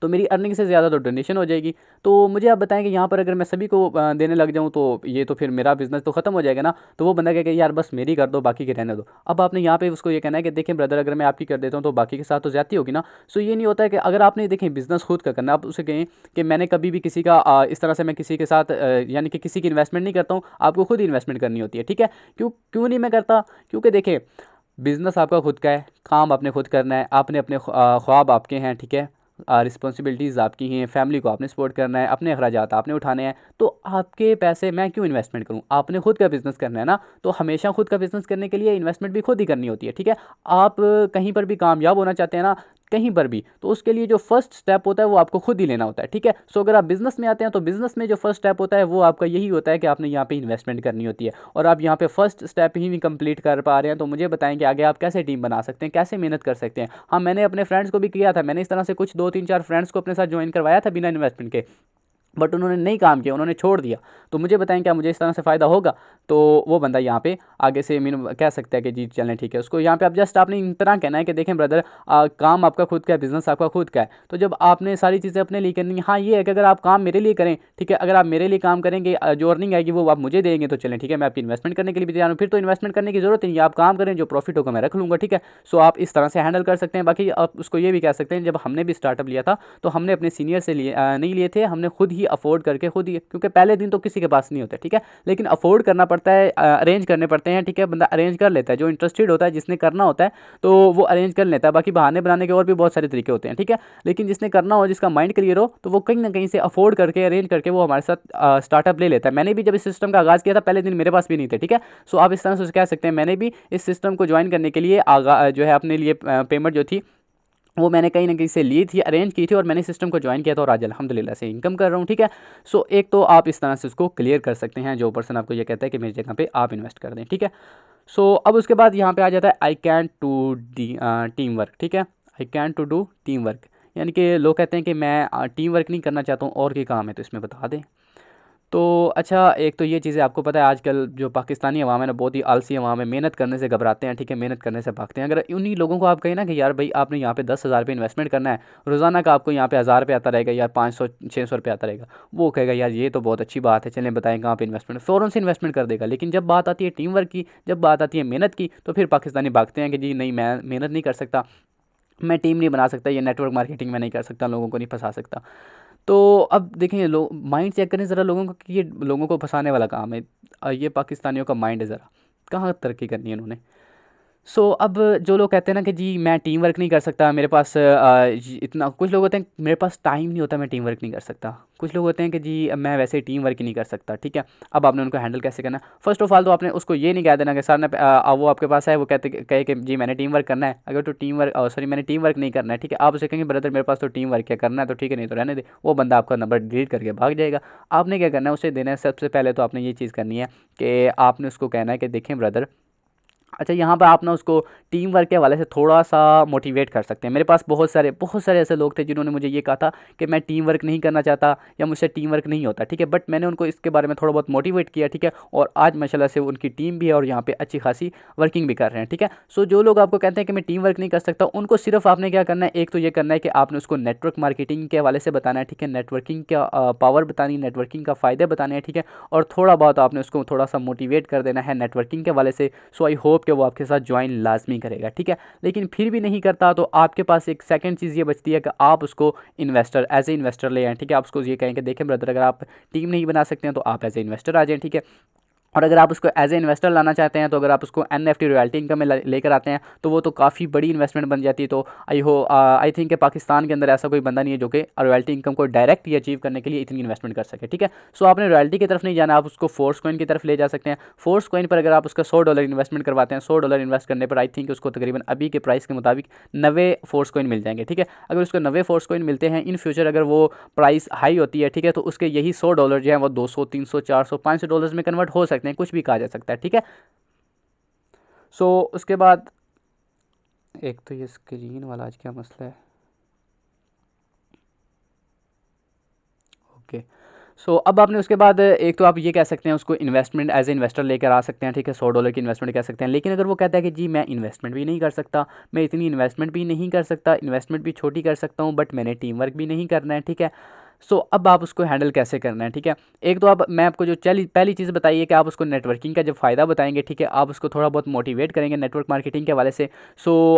Speaker 1: तो मेरी अर्निंग से ज़्यादा तो डोनेशन हो जाएगी। तो मुझे आप बताएं कि यहाँ पर अगर मैं सभी को देने लग जाऊँ तो ये तो फिर मेरा बिजनेस तो ख़त्म हो जाएगा ना। तो वो बंदा कहेगा यार बस मेरी कर दो, बाकी के रहने दो। अब आपने यहाँ पे उसको ये कहना है कि देखें ब्रदर, अगर मैं आपकी कर देता हूँ तो बाकी के साथ तो ज़्यादती होगी ना। सो ये नहीं होता है कि अगर आपने देखें बिजनेस खुद का करना, आप उसे कहें कि मैंने कभी भी किसी का इस तरह से मैं किसी के साथ यानी कि किसी की इन्वेस्टमेंट नहीं करता हूँ, आपको खुद ही इन्वेस्टमेंट करनी होती है, ठीक है। क्यों क्यों नहीं मैं करता? क्योंकि देखिए बिजनेस आपका खुद का है, काम आपने खुद करना है, आपने अपने ख्वाब आपके हैं, ठीक है, रिस्पॉन्सिबिलिटीज़ आपकी हैं, फैमिली को आपने सपोर्ट करना है, अपने अखराजात आपने उठाने हैं, तो आपके पैसे मैं क्यों इन्वेस्टमेंट करूं? आपने खुद का बिजनेस करना है ना, तो हमेशा खुद का बिजनेस करने के लिए इन्वेस्टमेंट भी खुद ही करनी होती है, ठीक है। आप कहीं पर भी कामयाब होना चाहते हैं ना, कहीं पर भी, तो उसके लिए जो फर्स्ट स्टेप होता है वो आपको खुद ही लेना होता है, ठीक है। सो अगर आप बिजनेस में आते हैं तो बिजनेस में जो फर्स्ट स्टेप होता है वो आपका यही होता है कि आपने यहाँ पे इन्वेस्टमेंट करनी होती है, और आप यहाँ पे फर्स्ट स्टेप ही नहीं कंप्लीट कर पा रहे हैं, तो मुझे बताएं कि आगे आप कैसे टीम बना सकते हैं, कैसे मेहनत कर सकते हैं। हाँ, मैंने अपने फ्रेंड्स को भी किया था, मैंने इस तरह से कुछ 2-3-4 फ्रेंड्स को अपने साथ ज्वाइन करवाया था बिना इन्वेस्टमेंट के, बट उन्होंने नहीं काम किया, उन्होंने छोड़ दिया। तो मुझे बताएं क्या मुझे इस तरह से फ़ायदा होगा? तो वो बंदा यहाँ पे आगे से मीन कह सकता है कि जी चलें ठीक है, उसको यहाँ पे आप जस्ट आपने इतना कहना है कि देखें ब्रदर, काम आपका खुद का है, बिजनेस आपका खुद का है, तो जब आपने सारी चीज़ें अपने लिए करनी है, हाँ ये है कि अगर आप काम मेरे लिए करें, ठीक है, अगर आप मेरे लिए काम करेंगे, जो अर्निंग आएगी वो आप मुझे देंगे तो चलें ठीक है, मैं आपकी इन्वेस्टमेंट करने के लिए भी तैयार हूँ, फिर तो इन्वेस्टमेंट करने की जरूरत नहीं है, आप काम करें, जो प्रॉफिट होगा मैं रख लूँगा, ठीक है। सो आप इस तरह से हैंडल कर सकते हैं। बाकी आप उसको ये भी कह सकते हैं जब हमने भी स्टार्टअप लिया था तो हमने अपने सीनियर से नहीं लिए थे, हमने खुद ही अफोर्ड करके खुद ही, क्योंकि पहले दिन तो किसी के पास नहीं होते, ठीक है, लेकिन अफोर्ड करना पड़ता है, अरेंज करने पड़ते हैं, ठीक है, बंदा अरेंज कर लेता है, जो इंटरेस्टेड होता है, जिसने करना होता है तो वो अरेंज कर लेता है। बाकी बहाने बनाने के और भी बहुत सारे तरीके होते हैं, ठीक है, लेकिन जिसने करना हो, जिसका माइंड क्लियर हो, तो वो कहीं ना कहीं से अफोर्ड करके अरेंज करके वो हमारे साथ स्टार्टअप ले लेता है। मैंने भी जब इस सिस्टम का आगाज़ किया था पहले दिन मेरे पास भी नहीं थे, ठीक है। सो आप इस तरह से कह सकते हैं मैंने भी इस सिस्टम को ज्वाइन करने के लिए जो है अपने लिए पेमेंट जो थी वो मैंने कहीं ना कहीं से ली थी, अरेंज की थी, और मैंने सिस्टम को ज्वाइन किया था, और आज अल्हम्दुलिल्लाह से इनकम कर रहा हूँ, ठीक है। सो एक तो आप इस तरह से उसको क्लियर कर सकते हैं, जो पर्सन आपको ये कहता है कि मेरी जगह पे आप इन्वेस्ट कर दें, ठीक है। सो अब उसके बाद यहाँ पे आ जाता है I can to team work, ठीक है, I can to do team work, यानी कि लोग कहते हैं कि मैं टीम वर्क नहीं करना चाहता हूँ, और क्या काम है तो इसमें बता दें। तो अच्छा, एक तो ये चीज़ें आपको पता है आजकल जो पाकिस्तानी अवाम है ना, बहुत ही आलसी अवाम है, मेहनत करने से घबराते हैं, ठीक है, मेहनत करने से भागते हैं। अगर उन्हीं लोगों को आप कहें ना कि यार भाई आपने यहाँ पे 10,000 रुपये इन्वेस्टमेंट करना है, रोज़ाना का आपको यहाँ पे 1,000 रुपये आता रहेगा या 500-600 रुपये आता रहेगा, वो कहेगा यार ये तो बहुत अच्छी बात है, चलें बताएं कहाँ पे इन्वेस्टमेंट, फ़ौरन से इन्वेस्टमेंट कर देगा। लेकिन जब बात आती है टीम वर्क की, जब बात आती है मेहनत की, तो फिर पाकिस्तानी भागते हैं कि जी नहीं मैं मेहनत नहीं कर सकता, मैं टीम नहीं बना सकता, ये नेटवर्क मार्केटिंग में नहीं कर सकता, लोगों को नहीं फंसा सकता। तो अब देखें माइंड चेक करें ज़रा लोगों को कि ये लोगों को फंसाने वाला काम है। ये पाकिस्तानियों का माइंड है, ज़रा कहाँ तरक्की करनी है उन्होंने। अब जो लोग कहते हैं ना कि जी मैं टीम वर्क नहीं कर सकता, मेरे पास इतना, कुछ लोग होते हैं मेरे पास टाइम नहीं होता, मैं टीम वर्क नहीं कर सकता। कुछ लोग होते हैं कि जी मैं वैसे टीम वर्क ही नहीं कर सकता, ठीक है। अब आपने उनको हैंडल कैसे करना है? फर्स्ट ऑफ ऑल तो आपने उसको ये नहीं कह देना कि सर ने वो आपके पास है, वो कहे कि जी मैंने टीम वर्क करना है। अगर तो टीम वर्क, सॉरी, मैंने टीम वर्क नहीं करना है, ठीक है, आप उसे कहेंगे ब्रदर मेरे पास तो टीम वर्क क्या करना है, तो ठीक है, नहीं तो रहने दे। वो बंदा आपका नंबर डिलीट करके भाग जाएगा। आपने क्या करना है, उसे देना है, सबसे पहले तो आपने ये चीज़ करनी है कि आपने उसको कहना है कि देखें ब्रदर, अच्छा यहाँ पर आप ना उसको टीम वर्क के हवाले से थोड़ा सा मोटिवेट कर सकते हैं। मेरे पास बहुत सारे ऐसे लोग थे जिन्होंने मुझे ये कहा था कि मैं टीम वर्क नहीं करना चाहता या मुझसे टीम वर्क नहीं होता, ठीक है, बट मैंने उनको इसके बारे में थोड़ा बहुत मोटिवेट किया, ठीक है, और आज माशाल्लाह से उनकी टीम भी है और यहाँ पे अच्छी खासी वर्किंग भी कर रहे हैं, ठीक है। जो लोग आपको कहते हैं कि मैं टीम वर्क नहीं कर सकता, उनको सिर्फ आपने क्या करना है, एक तो ये करना है कि आपने उसको नेटवर्क मार्केटिंग के हवाले से बताना है, ठीक है, नेटवर्किंग का पावर बतानी, नेटवर्किंग का फ़ायदे बताने हैं, ठीक है, और थोड़ा बहुत आपने उसको थोड़ा सा मोटिवेट कर देना है नेटवर्किंग के हवाले से। सो आई होप कि वो आपके साथ ज्वाइन लाजमी करेगा, ठीक है। लेकिन फिर भी नहीं करता तो आपके पास एक सेकंड चीज़ ये बचती है कि आप उसको इन्वेस्टर, एज ए इन्वेस्टर ले आएँ, ठीक है। आप उसको ये कहें कि देखें ब्रदर, अगर आप टीम नहीं बना सकते हैं तो आप एज ए इन्वेस्टर आ जाएँ, ठीक है। और अगर आप उसको एज ए इन्वेस्टर लाना चाहते हैं, तो अगर आप उसको NFT रॉयल्टी इनकम में लेकर आते हैं तो वो तो काफ़ी बड़ी इन्वेस्टमेंट बन जाती है। तो आई थिंक कि पाकिस्तान के अंदर ऐसा कोई बंदा नहीं है जो कि रॉयल्टी इनकम को डायरेक्ट ही अचीव करने के लिए इतनी इन्वेस्टमेंट कर सके, ठीक है। आपने रॉयल्टी की तरफ नहीं जाना, आप उसको फोर्स कॉइन की तरफ ले जा सकते हैं। फोर्स कॉइन पर अगर आप उसका $100 इन्वेस्टमेंट करवाते हैं, $100 इन्वेस्ट करने पर आई थिंक उसको तकरीबन अभी के प्राइस के मुताबिक 90 फोर्स कॉइन मिल जाएंगे, ठीक है। अगर उसको 90 फोर्स कॉइन मिलते हैं, इन फ्यूचर अगर वो प्राइस हाई होती है, ठीक है, तो उसके यही $100 जो है वो 200, 300, 400, $500 में कन्वर्ट हो सकते हैं, कुछ भी कहा जा सकता है, ठीक है। उसके बाद एक तो ये स्क्रीन वाला आज क्या मसला है, ओके। अब आपने उसके बाद एक तो आप ये कह सकते हैं उसको इन्वेस्टमेंट एज ए इन्वेस्टर लेकर आ सकते हैं, ठीक है, $100 की इन्वेस्टमेंट कह सकते हैं। लेकिन अगर वो कहता है कि जी मैं इन्वेस्टमेंट भी नहीं कर सकता, मैं इतनी इन्वेस्टमेंट भी नहीं कर सकता, इन्वेस्टमेंट भी छोटी कर सकता हूँ बट मैंने टीम वर्क भी नहीं करना है, ठीक है। अब आप उसको हैंडल कैसे करना है, ठीक है। एक तो आप, मैं आपको जो पहली चीज़ बताइए कि आप उसको नेटवर्किंग का जब फ़ायदा बताएंगे, ठीक है, आप उसको थोड़ा बहुत मोटिवेट करेंगे नेटवर्क मार्केटिंग के हवाले से।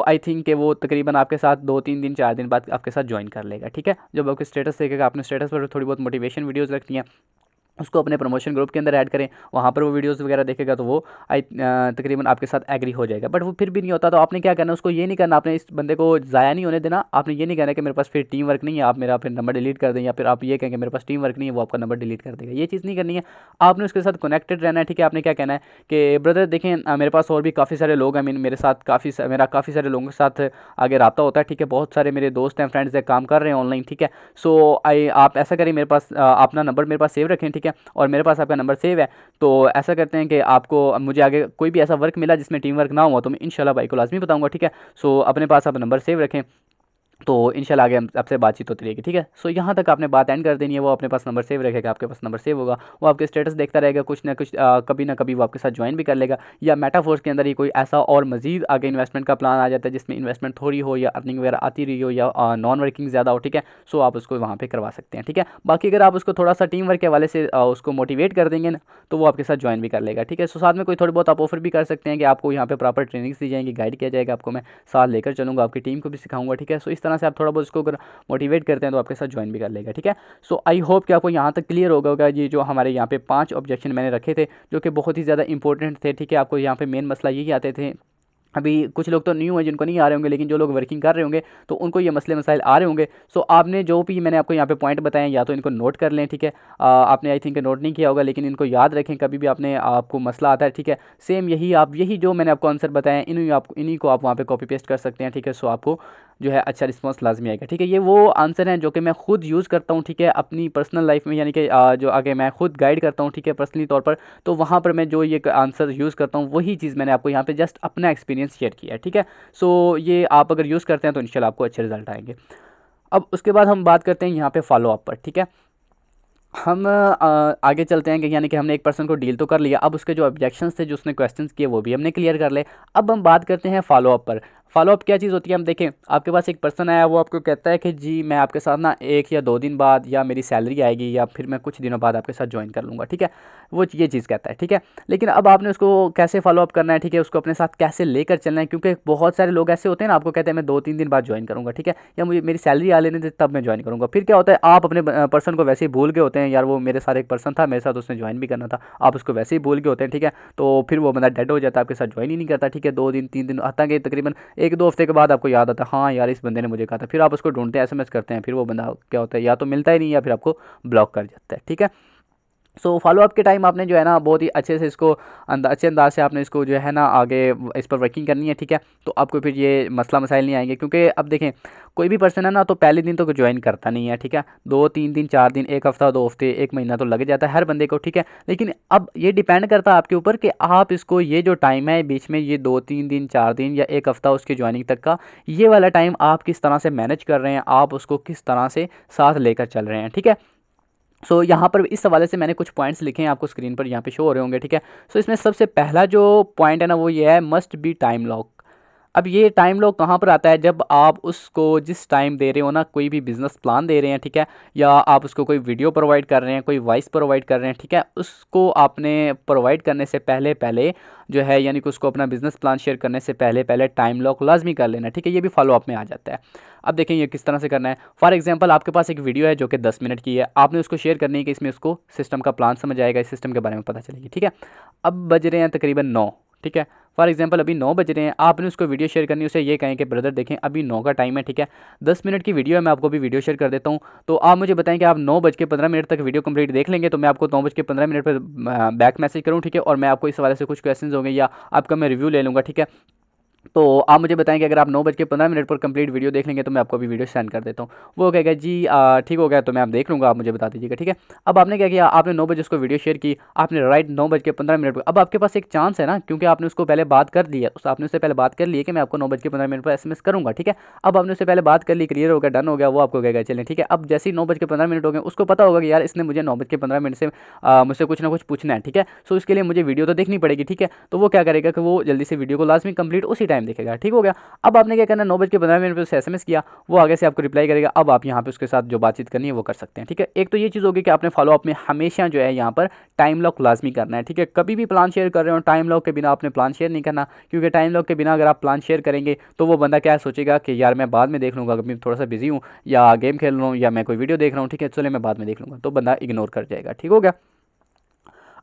Speaker 1: आई थिंक कि वो तकरीबन आपके साथ 2-3 दिन 4 दिन बाद आपके साथ ज्वाइन कर लेगा, ठीक है। जब आपके स्टेटस देखेगा, आपने स्टेटस पर थोड़ी बहुत मोटिवेशन वीडियोज़ रखती हैं, उसको अपने प्रमोशन ग्रुप के अंदर ऐड करें, वहाँ पर वो वीडियोस वगैरह देखेगा तो वो तकरीबन आपके साथ एग्री हो जाएगा। बट वो फिर भी नहीं होता तो आपने क्या करना है, उसको ये नहीं करना, आपने इस बंदे को ज़ाया नहीं होने देना। आपने ये नहीं कहना कि मेरे पास फिर टीम वर्क नहीं है, आप मेरा फिर नंबर डिलीट कर दें, या फिर आप ये कहेंगे मेरे पास टीम वर्क नहीं है, वो आपका नंबर डिलीट कर देगा। ये चीज़ नहीं करनी है, आपने उसके साथ कनेक्टेड रहना है, ठीक है। आपने क्या कहना है कि ब्रदर देखें, मेरे पास और भी काफ़ी सारे लोग हैं, मेरे साथ मेरा काफ़ी सारे लोगों के साथ आगे रब्ता होता है, ठीक है, बहुत सारे मेरे दोस्त हैं, फ्रेंड्स हैं, काम कर रहे हैं ऑनलाइन, ठीक है। आप ऐसा करें, मेरे पास अपना नंबर मेरे पास सेव रखें, ठीक है, और मेरे पास आपका नंबर सेव है। तो ऐसा करते हैं कि आपको मुझे आगे कोई भी ऐसा वर्क मिला जिसमें टीम वर्क ना हो तो मैं इंशाल्लाह भाई को लाजमी बताऊंगा, ठीक है। अपने पास आप नंबर सेव रखें, तो इंशाल्लाह आगे हम आपसे बातचीत होती रहेगी, ठीक है। यहाँ तक आपने बात एंड कर देनी है, वो अपने पास नंबर सेव रखेगा, आपके पास नंबर सेव होगा, वो आपके स्टेटस देखता रहेगा, कुछ ना कुछ कभी ना कभी वो आपके साथ ज्वाइन भी कर लेगा। या मेटाफोर्स के अंदर ही कोई ऐसा और मजीद आगे इन्वेस्टमेंट का प्लान आ जाता है जिसमें इन्वेस्टमेंट थोड़ी हो या अर्निंग वगैरह आती रही हो या नॉन वर्किंग ज़्यादा हो, ठीक है। आप उसको वहाँ पर करवा सकते हैं, ठीक है। बाकी अगर आप उसको थोड़ा सा टीम वर्क के हवाले से उसको मोटिवेट कर देंगे ना, तो वो आपके साथ ज्वाइन भी कर लेगा, ठीक है। साथ में कोई थोड़ी बहुत आप ऑफर भी कर सकते हैं कि आपको यहाँ पे प्रॉपर ट्रेनिंग्स दी जाएंगी, गाइड किया जाएगा, आपको मैं साथ लेकर चलूँगा, आपकी टीम को भी सिखाऊंगा, ठीक है। इस तरह से आप थोड़ा बहुत उसको मोटिवेट करते हैं तो आपके साथ ज्वाइन भी कर लेगा, ठीक है। आई होप कि आपको यहाँ तक क्लियर होगा ये जो हमारे यहाँ पे 5 ऑब्जेक्शन मैंने रखे थे जो कि बहुत ही ज़्यादा इंपॉर्टेंट थे, ठीक है। आपको यहाँ पे मेन मसला यही आते थे। अभी कुछ लोग तो न्यू हैं जिनको नहीं आ रहे होंगे, लेकिन जो लोग वर्किंग कर रहे होंगे तो उनको ये मसले मसाइल आ रहे होंगे। आपने जो भी मैंने आपको यहाँ पे पॉइंट बताए हैं या तो इनको नोट कर लें, ठीक है। आपने आई थिंक नोट नहीं किया होगा, लेकिन इनको याद रखें, कभी भी आपको मसला आता है, ठीक है। सेम यही जो मैंने आपको आंसर बताया है, इन्हीं को आप वहाँ पे कॉपी पेस्ट कर सकते हैं, ठीक है। आपको जो है अच्छा रिस्पॉन्स लाजमी आएगा, ठीक है। ये वो आंसर हैं जो कि मैं खुद यूज़ करता हूँ, ठीक है, अपनी पर्सनल लाइफ में, यानी कि जो आगे मैं खुद गाइड करता हूँ, ठीक है, पर्सनली तौर पर। तो वहाँ पर मैं जो ये आंसर यूज़ करता हूँ वही चीज़ मैंने आपको यहाँ पे जस्ट अपना एक्सपीरियंस शेयर किया है, ठीक है। ये आप अगर यूज़ करते हैं तो इंशाल्लाह आपको अच्छे रिजल्ट आएंगे। अब उसके बाद हम बात करते हैं यहाँ पे फॉलो अप पर, ठीक है। हम आगे चलते हैं कि यानी कि हमने एक पर्सन को डील तो कर लिया, अब उसके जो ऑब्जेक्शंस थे, जो उसने क्वेश्चंस किए, वो भी हमने क्लियर कर ले। अब हम बात करते हैं फॉलो अप पर। फॉलो अप क्या चीज़ होती है, हम देखें आपके पास एक पर्सन आया, वो आपको कहता है कि जी मैं आपके साथ ना 1 या 2 दिन बाद या मेरी सैलरी आएगी या फिर मैं कुछ दिनों बाद आपके साथ ज्वाइन कर लूँगा, ठीक है, वो ये चीज़ कहता है, ठीक है। लेकिन अब आपने उसको कैसे फॉलो अप करना है, ठीक है, उसको अपने साथ कैसे लेकर चलना है, क्योंकि बहुत सारे लोग ऐसे होते हैं ना, आपको कहते हैं मैं 2-3 दिन बाद ज्वाइन करूँगा, ठीक है, या मुझे मेरी सैलरी आ लेने दे तब मैं ज्वाइन करूँगा। फिर क्या होता है, आप अपने पर्सन को वैसे ही भूल गए होते हैं, यार वो मेरे साथ एक पर्सन था, मेरे साथ उसने ज्वाइन भी करना था, आप उसको वैसे ही भूल गए होते हैं, ठीक है। तो फिर वो बंदा डेड हो जाता है, आपके साथ ज्वाइन ही नहीं करता, ठीक है। 2 दिन 3 दिन आता, कि तकरीबन 1-2 हफ्ते के बाद आपको याद आता है, हाँ यार इस बंदे ने मुझे कहा था, फिर आप उसको ढूंढते हैं, एसएमएस करते हैं, फिर वो बंदा क्या होता है, या तो मिलता ही नहीं या फिर आपको ब्लॉक कर जाता है, ठीक है। सो फॉलो अप के टाइम आपने जो है ना बहुत ही अच्छे से इसको अच्छे अंदाज से आपने इसको जो है ना आगे इस पर वर्किंग करनी है, ठीक है। तो आपको फिर ये मसला मसाइल नहीं आएंगे, क्योंकि अब देखें कोई भी पर्सन है ना तो पहले दिन तो ज्वाइन करता नहीं है, ठीक है। 2-3 दिन 4 दिन 1 हफ्ता 2 हफ्ते 1 महीना तो लग जाता है हर बंदे को, ठीक है। लेकिन अब ये डिपेंड करता है आपके ऊपर कि आप इसको ये जो टाइम है बीच में ये 2-3 दिन 4 दिन या 1 हफ्ता उसकी ज्वाइनिंग तक का, ये वाला टाइम आप किस तरह से मैनेज कर रहे हैं, आप उसको किस तरह से साथ लेकर चल रहे हैं, ठीक है। सो यहाँ पर इस हवाले से मैंने कुछ पॉइंट्स लिखे हैं, आपको स्क्रीन पर यहाँ पे शो हो रहे होंगे, ठीक है। सो इसमें सबसे पहला जो पॉइंट है ना वो ये है, मस्ट बी टाइम लॉक। अब ये टाइम लॉक कहाँ पर आता है, जब आप उसको जिस टाइम दे रहे हो ना, कोई भी बिजनेस प्लान दे रहे हैं, ठीक है, या आप उसको कोई वीडियो प्रोवाइड कर रहे हैं, कोई वॉइस प्रोवाइड कर रहे हैं, ठीक है, उसको आपने प्रोवाइड करने से पहले पहले जो है, यानी कि उसको अपना बिजनेस प्लान शेयर करने से पहले पहले टाइम लॉक लाजमी कर लेना, ठीक है। ये भी फॉलो अप में आ जाता है। अब देखें ये किस तरह से करना है। फॉर एग्जांपल आपके पास एक वीडियो है जो कि 10 मिनट की है, आपने उसको शेयर करनी है कि इसमें उसको सिस्टम का प्लान समझ आएगा, इस सिस्टम के बारे में पता चलेगी, ठीक है। अब बज रहे हैं तकरीबन 9, ठीक है। फॉर एग्जांपल अभी 9 बज रहे हैं, आपने उसको वीडियो शेयर करनी है, उसे ये कहें कि ब्रदर देखें अभी 9 का टाइम है, ठीक है, 10 मिनट की वीडियो है, मैं आपको भी वीडियो शेयर कर देता हूँ, तो आप मुझे बताएं कि आप 9:15 तक वीडियो कंप्लीट देख लेंगे, तो मैं आपको 9:15 पर बैक मैसेज करूँ, ठीक है, और मैं आपको इस वाले से कुछ क्वेश्चन होंगे या आपका मैं रिव्यू ले लूँगा, ठीक है। तो आप मुझे बताएं कि अगर आप 9:15 पर कंप्लीट वीडियो देख लेंगे तो मैं आपको अभी वीडियो सेंड कर देता हूँ। वो कहेगा जी ठीक हो गया, तो मैं आप देख लूँगा, आप मुझे बता दीजिएगा, ठीक है। अब आपने क्या किया, आपने 9 बजे उसको वीडियो शेयर की, आपने राइट 9:15 पर, अब आपके पास एक चांस है ना, क्योंकि आपने उसको पहले बात कर ली है, आपने उससे पहले बात कर ली है कि मैं आपको 9:15 पर एसएमएस करूँगा, ठीक है। अब आपने उससे पहले बात कर ली, क्लियर हो गया, डन हो गया, वो आपको कहेगा चलें, ठीक है। अब जैसे ही 9:15 हो गए, उसको पता होगा कि यार इसने मुझे 9:15 से मुझसे कुछ ना कुछ पूछना है, ठीक है। सो इसके लिए मुझे वीडियो तो देखनी पड़ेगी, ठीक है। तो वो क्या करेगा कि वो जल्दी से वीडियो को लाजमी कंप्लीट उसी टाइम देखेगा, ठीक हो गया। अब आपने क्या करना है, 9:15 पर उसे एसएमएस किया, वो आगे से आपको रिप्लाई करेगा, अब आप यहाँ पे उसके साथ जो बातचीत करनी है वो कर सकते हैं, ठीक है। एक तो ये चीज़ होगी कि आपने फॉलो अप में हमेशा जो है यहाँ पर टाइम लॉक लाजमी करना है, ठीक है। कभी भी प्लान शेयर कर रहे हो टाइम लॉक के बिना आपने प्लान शेयर नहीं करना, क्योंकि टाइम लॉक के बिना अगर आप प्लान शेयर करेंगे तो वो बंदा क्या सोचेगा कि यार मैं बाद में देख लूँगा, अभी थोड़ा सा बिजी हूँ या गेम खेल रहा हूँ या मैं कोई वीडियो देख रहा हूँ, ठीक है, चले मैं बाद में देख लूँगा, तो बंदा इग्नोर कर जाएगा, ठीक हो गया।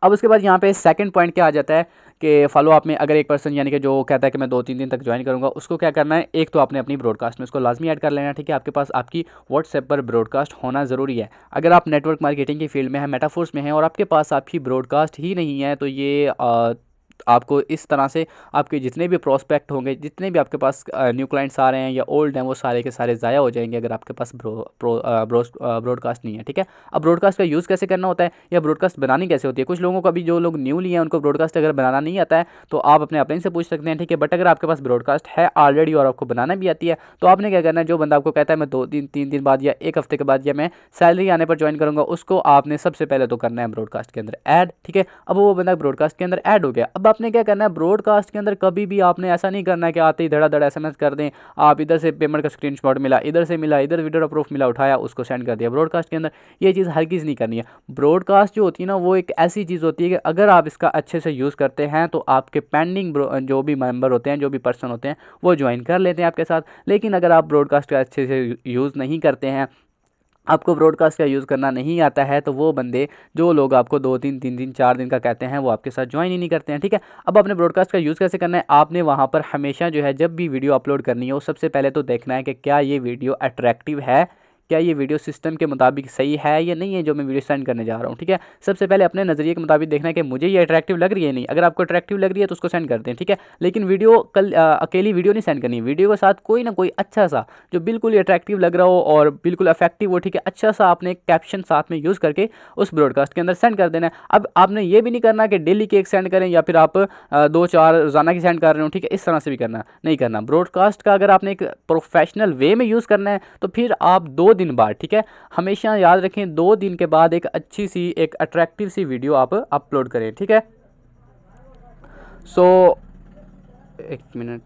Speaker 1: अब उसके बाद यहाँ पे सेकंड पॉइंट क्या आ जाता है कि फॉलो अप में अगर एक पर्सन यानी कि जो कहता है कि मैं 2-3 दिन तक ज्वाइन करूँगा, उसको क्या करना है, एक तो आपने अपनी ब्रॉडकास्ट में उसको लाजमी ऐड कर लेना है, ठीक है। आपके पास आपकी व्हाट्सएप पर ब्रॉडकास्ट होना ज़रूरी है। अगर आप नेटवर्क मार्केटिंग की फील्ड में है, मेटाफोर्स में है और आपके पास आपकी ब्रॉडकास्ट ही नहीं है, तो ये आपको इस तरह से आपके जितने भी प्रोस्पेक्ट होंगे, जितने भी आपके पास न्यू क्लाइंट्स आ रहे हैं या ओल्ड हैं, वो सारे के सारे ज़ाया हो जाएंगे अगर आपके पास ब्रॉडकास्ट नहीं है, ठीक है। अब ब्रॉडकास्ट का यूज़ कैसे करना होता है या ब्रॉडकास्ट बनानी कैसे होती है, कुछ लोगों को अभी जो लोग न्यूली हैं उनको ब्रॉडकास्ट अगर बनाना नहीं आता है तो आप अपने अपने से पूछ सकते हैं, ठीक है। बट अगर आपके पास ब्रॉडकास्ट है ऑलरेडी और आपको बनाना भी आती है, तो आपने क्या करना है, जो बंदा आपको कहता है मैं 2-3 दिन बाद या 1 हफ्ते के बाद या मैं सैलरी आने पर ज्वाइन करूँगा, उसको आपने सबसे पहले तो करना है ब्रॉडकास्ट के अंदर ऐड, ठीक है। अब वो बंदा ब्रॉडकास्ट के अंदर ऐड हो गया, अब आपने क्या करना है, ब्रॉडकास्ट के अंदर कभी भी आपने ऐसा नहीं करना है कि आते ही धड़ाधड़ एसएमएस कर दें, आप इधर से पेमेंट का स्क्रीनशॉट मिला, इधर से मिला, इधर वीडियो प्रूफ मिला, उठाया उसको सेंड कर दिया। ब्रॉडकास्ट के अंदर ये चीज़ हरगिज़ नहीं करनी है। ब्रॉडकास्ट जो होती है ना वो एक ऐसी चीज़ होती है कि अगर आप इसका अच्छे से यूज़ करते हैं तो आपके पेंडिंग जो भी मेंबर होते हैं, जो भी पर्सन होते हैं, वो ज्वाइन कर लेते हैं आपके साथ। लेकिन अगर आप ब्रॉडकास्ट का अच्छे से यूज़ नहीं करते हैं, आपको ब्रॉडकास्ट का यूज़ करना नहीं आता है, तो वो बंदे जो लोग आपको 2-3 3 दिन 4 दिन का कहते हैं वो आपके साथ ज्वाइन ही नहीं करते हैं, ठीक है। अब आपने ब्रॉडकास्ट का यूज़ कैसे करना है, आपने वहाँ पर हमेशा जो है जब भी वीडियो अपलोड करनी है वो सबसे पहले तो देखना है कि क्या ये वीडियो अट्रैक्टिव है, क्या ये वीडियो सिस्टम के मुताबिक सही है या नहीं है जो मैं वीडियो सेंड करने जा रहा हूँ, ठीक है। सबसे पहले अपने नज़रिए के मुताबिक देखना है कि मुझे ये अट्रैक्टिव लग रही है नहीं, अगर आपको अट्रैक्टिव लग रही है तो उसको सेंड करते हैं, ठीक है। लेकिन वीडियो अकेली वीडियो नहीं सेंड करनी, वीडियो के साथ कोई ना कोई अच्छा सा जो बिल्कुल ही अट्रैक्टिव लग रहा हो और बिल्कुल इफेक्टिव हो, ठीक है, अच्छा सा आपने एक कैप्शन साथ में यूज़ करके उस ब्रॉडकास्ट के अंदर सेंड कर देना है। अब आपने ये भी नहीं करना कि डेली की एक सेंड करें या फिर आप 2-4 रोज़ाना की सेंड कर रहे हो, ठीक है, इस तरह से भी करना नहीं करना। ब्रॉडकास्ट का अगर आपने एक प्रोफेशनल वे में यूज़ करना है तो फिर आप 2 दिन बाद, ठीक है, हमेशा याद रखें 2 दिन के बाद एक अच्छी सी एक अट्रैक्टिव सी वीडियो आप अपलोड करें, ठीक है। सो एक मिनट,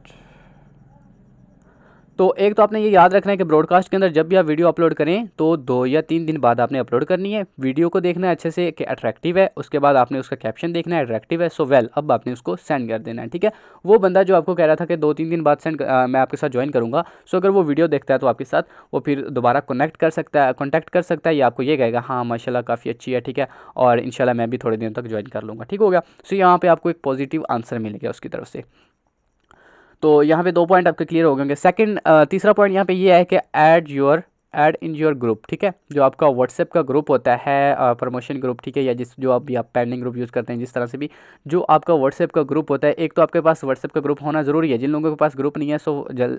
Speaker 1: तो एक तो आपने ये याद रखना है कि ब्रॉडकास्ट के अंदर जब भी आप वीडियो अपलोड करें तो 2 या 3 दिन बाद आपने अपलोड करनी है। वीडियो को देखना है अच्छे से कि अट्रैक्टिव है, उसके बाद आपने उसका कैप्शन देखना है अट्रैक्टिव है, सो वेल अब आपने उसको सेंड कर देना है, ठीक है। वो बंदा जो आपको कह रहा था कि 2-3 दिन बाद मैं आपके साथ ज्वाइन करूँगा, सो अगर वो वीडियो देखता है तो आपके साथ वो फिर दोबारा कॉन्टैक्ट कर सकता है या आपको ये कहेगा हाँ माशाल्लाह काफ़ी अच्छी है, ठीक है, और इंशाल्लाह मैं भी थोड़े दिन तक ज्वाइन कर लूँगा, ठीक हो गया। सो यहाँ पे आपको एक पॉजिटिव आंसर मिल गया उसकी तरफ से। तो यहाँ पे 2 पॉइंट आपके क्लियर हो गए होंगे। सेकंड तीसरा पॉइंट यहाँ पे ये है कि ऐड इन योर ग्रुप, ठीक है। जो आपका व्हाट्सएप का ग्रुप होता है प्रमोशन ग्रुप, ठीक है, या जो आप पेंडिंग ग्रुप यूज़ करते हैं, जिस तरह से भी जो आपका व्हाट्सएप का ग्रुप होता है, एक तो आपके पास व्हाट्सएप का ग्रुप होना ज़रूरी है। जिन लोगों के पास ग्रुप नहीं है सो